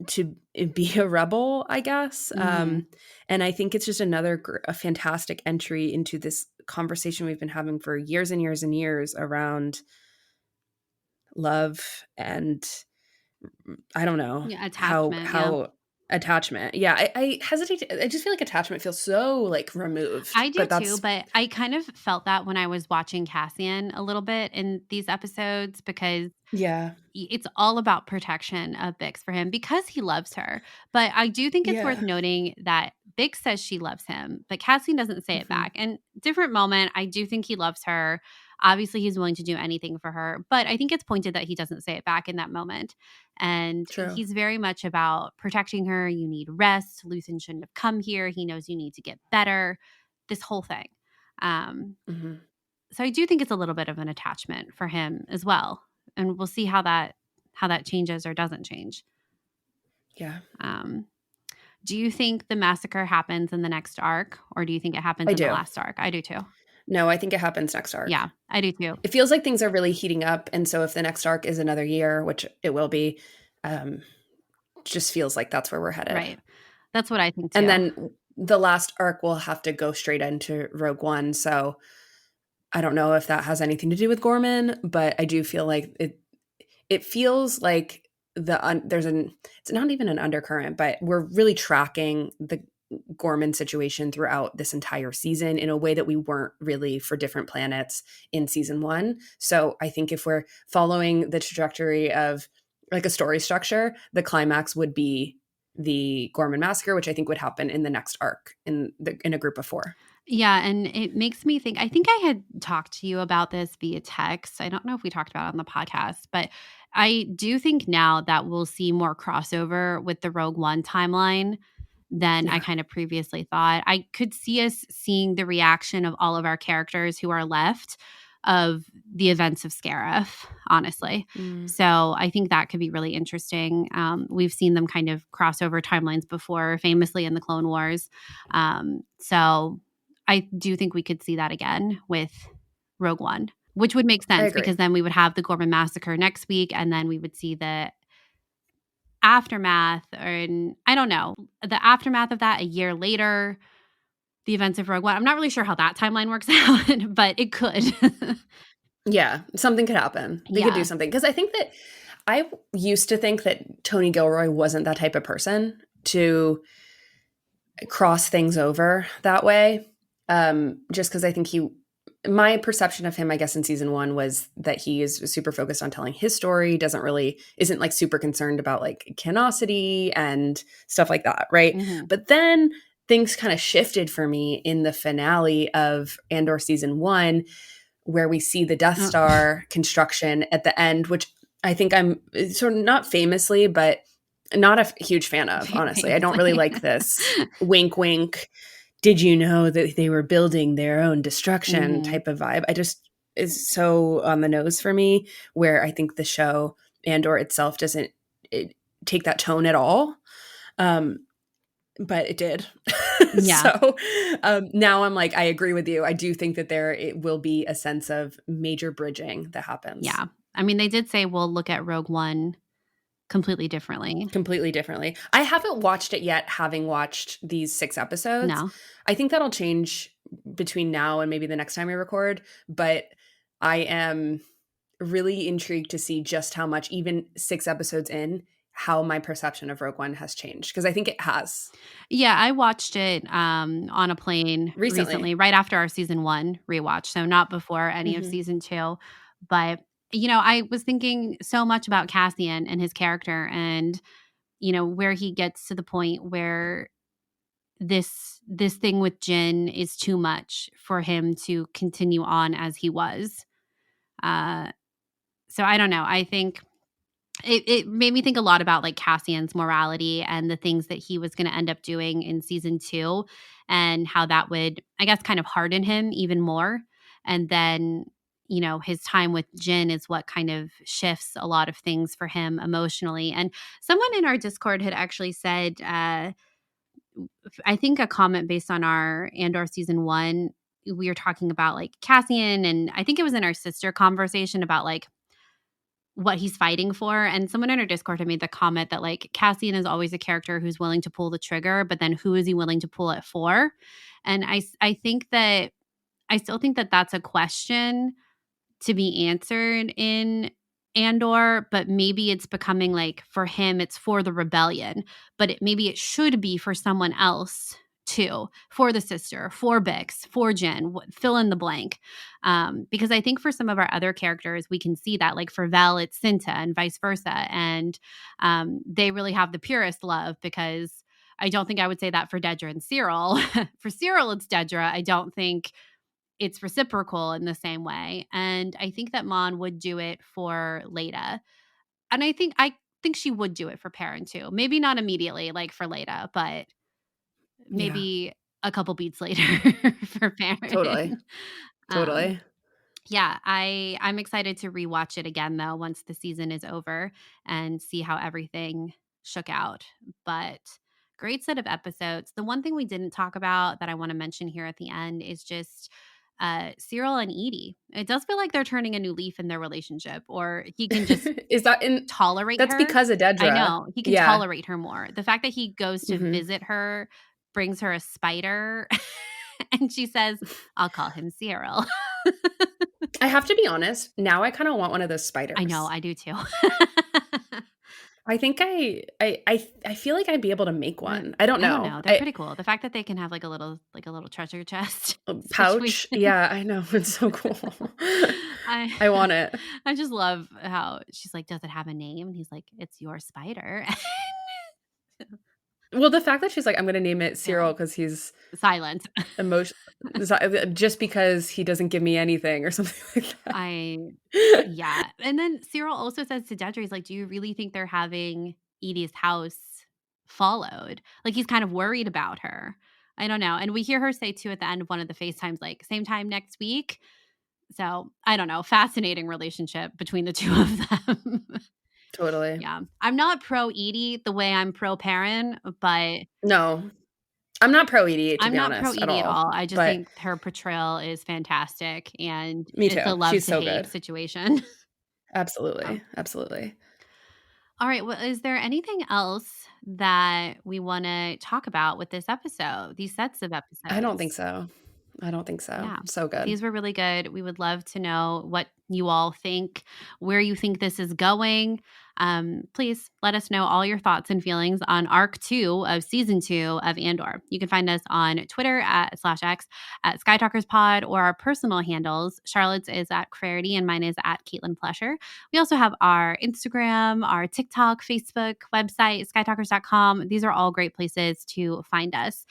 to be a rebel, I guess. Mhm. And I think it's just a fantastic entry into this conversation we've been having for years and years and years around love and I don't know Attachment. attachment. Yeah, I hesitate. I just feel like attachment feels so like removed. I do but too, but I kind of felt that when I was watching Cassian a little bit in these episodes, because yeah, it's all about protection of Bix for him because he loves her. But I do think it's worth yeah. noting that Bix says she loves him, but Cassian doesn't say it Mhm. back. And different moment, I do think he loves her. Obviously, he's willing to do anything for her, but I think it's pointed that he doesn't say it back in that moment. And True. he's very much about protecting her. You need rest. Luthen shouldn't have come here. He knows you need to get better. This whole thing. Mm-hmm. So I do think it's a little bit of an attachment for him as well. And we'll see how that changes or doesn't change. Yeah. Do you think the massacre happens in the next arc, or do you think it happens I in the do. last arc? I do too. No, I think it happens next arc. Yeah, I do too. It feels like things are really heating up. And so if the next arc is another year, which it will be, just feels like that's where we're headed. Right. That's what I think too. And then the last arc will have to go straight into Rogue One. So I don't know if that has anything to do with Gorman, but I do feel like it feels like it's not even an undercurrent, but we're really tracking the Gorman situation throughout this entire season in a way that we weren't really for different planets in season 1. So I think if we're following the trajectory of like a story structure, the climax would be the Gorman massacre, which I think would happen in the next arc in a group of 4. Yeah, and it makes me think, I think I had talked to you about this via text. I don't know if we talked about it on the podcast, but I do think now that we'll see more crossover with the Rogue One timeline than I kind of previously thought. I could see us seeing the reaction of all of our characters who are left of the events of Scarif, honestly. So I think that could be really interesting. We've seen them kind of cross over timelines before, famously in the Clone Wars. So I do think we could see that again with Rogue One, which would make sense because then we would have the Gorman massacre next week, and then we would see the aftermath, and I don't know, the aftermath of that a year later, the events of Rogue One. I'm not really sure how that timeline works out, but it could. Yeah, something could happen. They could do something. Because I think that I used to think that Tony Gilroy wasn't that type of person to cross things over that way. Just because I think my perception of him, I guess, in season 1 was that he is super focused on telling his story, isn't like super concerned about like canosity and stuff like that, right? Mm-hmm. But then things kind of shifted for me in the finale of Andor season 1, where we see the Death Star construction at the end, which I think I'm sort of not famously, but not a huge fan of, honestly. I don't really like this wink, wink. Did you know that they were building their own destruction type of vibe? I just is so on the nose for me, where I think the show Andor itself doesn't take that tone at all. But it did. Yeah. So now I'm like, I agree with you. I do think that it will be a sense of major bridging that happens. Yeah. I mean, they did say we'll look at Rogue One completely differently. I haven't watched it yet, having watched these 6 episodes. No. I think that'll change between now and maybe the next time we record. But I am really intrigued to see just how much, even 6 episodes in, how my perception of Rogue One has changed, because I think it has. Yeah, I watched it on a plane recently, right after our season 1 rewatch, so not before any of season 2. But, I was thinking so much about Cassian and his character, and, where he gets to the point where this thing with Jin is too much for him to continue on as he was. So I don't know. I think it made me think a lot about like Cassian's morality and the things that he was going to end up doing in season 2, and how that would, I guess, kind of harden him even more. And then, his time with Jin is what kind of shifts a lot of things for him emotionally. And someone in our Discord had actually said, I think a comment based on our Andor season 1, we were talking about like Cassian, and I think it was in our sister conversation about like what he's fighting for. And someone in our Discord had made the comment that like Cassian is always a character who's willing to pull the trigger, but then who is he willing to pull it for? And I think that I still think that that's a question to be answered in Andor, but maybe it's becoming like for him, it's for the rebellion, but maybe it should be for someone else too, for the sister, for Bix, for Jen, fill in the blank. Because I think for some of our other characters, we can see that, like for Vel, it's Cinta and vice versa. And they really have the purest love, because I don't think I would say that for Dedra and Cyril. For Cyril, it's Dedra. I don't think it's reciprocal in the same way. And I think that Mon would do it for Leda. And I think she would do it for Perrin too. Maybe not immediately, like for Leda, but maybe a couple beats later for Perrin. Totally. Totally. Yeah, I'm excited to rewatch it again though once the season is over and see how everything shook out. But great set of episodes. The one thing we didn't talk about that I want to mention here at the end is just Cyril and Edie. It does feel like they're turning a new leaf in their relationship, or he can just Is that in tolerate that's her. because of Dedra. I know. He can Yeah. tolerate her more. The fact that he goes to Mhm. visit her brings her a spider and she says, I'll call him Cyril. I have to be honest, now I kind of want one of those spiders. I know, I do too. I think I feel like I'd be able to make one. I don't know. They're pretty cool. The fact that they can have like a little treasure chest Pouch. situation. Yeah, I know. It's so cool. I want it. I just love how she's like, does it have a name? And he's like, it's your spider. Well, the fact that she's like, I'm going to name it Cyril because he's silent. just because he doesn't give me anything or something like that. Yeah. And then Cyril also says to Dedra, he's like, do you really think they're having Edie's house followed? Like, he's kind of worried about her. I don't know. And we hear her say too at the end of one of the FaceTimes, like, same time next week. So I don't know. Fascinating relationship between the two of them. Totally. Yeah. I'm not pro Edie the way I'm pro Perrin, but no, I'm not pro Edie. I'm not honest, pro Edie at all. I just but think her portrayal is fantastic, and me too. it's a love She's to so hate good. situation. Absolutely. Absolutely. All right. Well, is there anything else that we want to talk about with this episode, these sets of episodes? I don't think so. Yeah. So good. These were really good. We would love to know what you all think, where you think this is going. Please let us know all your thoughts and feelings on Arc 2 of Season 2 of Andor. You can find us on Twitter /X at SkyTalkersPod, or our personal handles. Charlotte's is at Clarity and mine is at Caitlin Plesher. We also have our Instagram, our TikTok, Facebook, website, skytalkers.com. These are all great places to find us.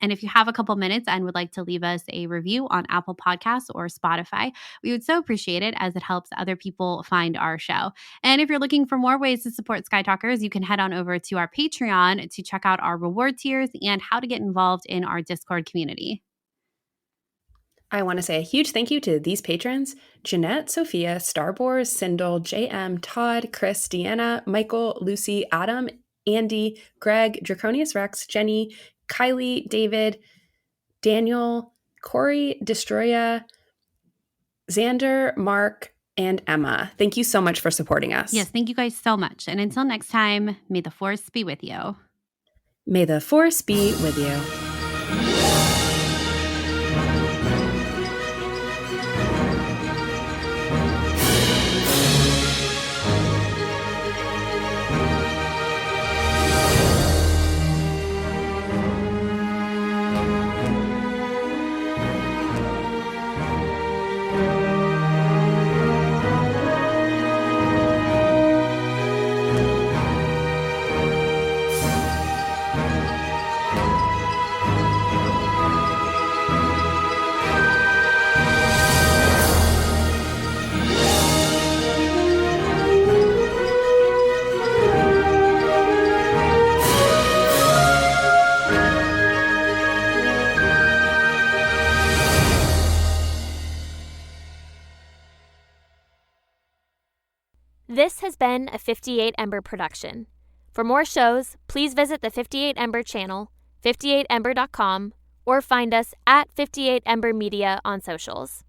And if you have a couple minutes and would like to leave us a review on Apple Podcasts or Spotify, we would so appreciate it, as it helps other people find our show. And if you're looking for more ways to support Sky Talkers, you can head on over to our Patreon to check out our reward tiers and how to get involved in our Discord community. I want to say a huge thank you to these patrons: Jeanette, Sophia, Starbors, Sindel, JM, Todd, Chris, Deanna, Michael, Lucy, Adam, Andy, Greg, Draconius Rex, Jenny, Kylie, David, Daniel, Corey, Destroya, Xander, Mark, and Emma. Thank you so much for supporting us. Yes, thank you guys so much. And until next time, may the Force be with you. May the Force be with you. This has been a 58 Ember production. For more shows, please visit the 58 Ember channel, 58ember.com, or find us at 58 Ember Media on socials.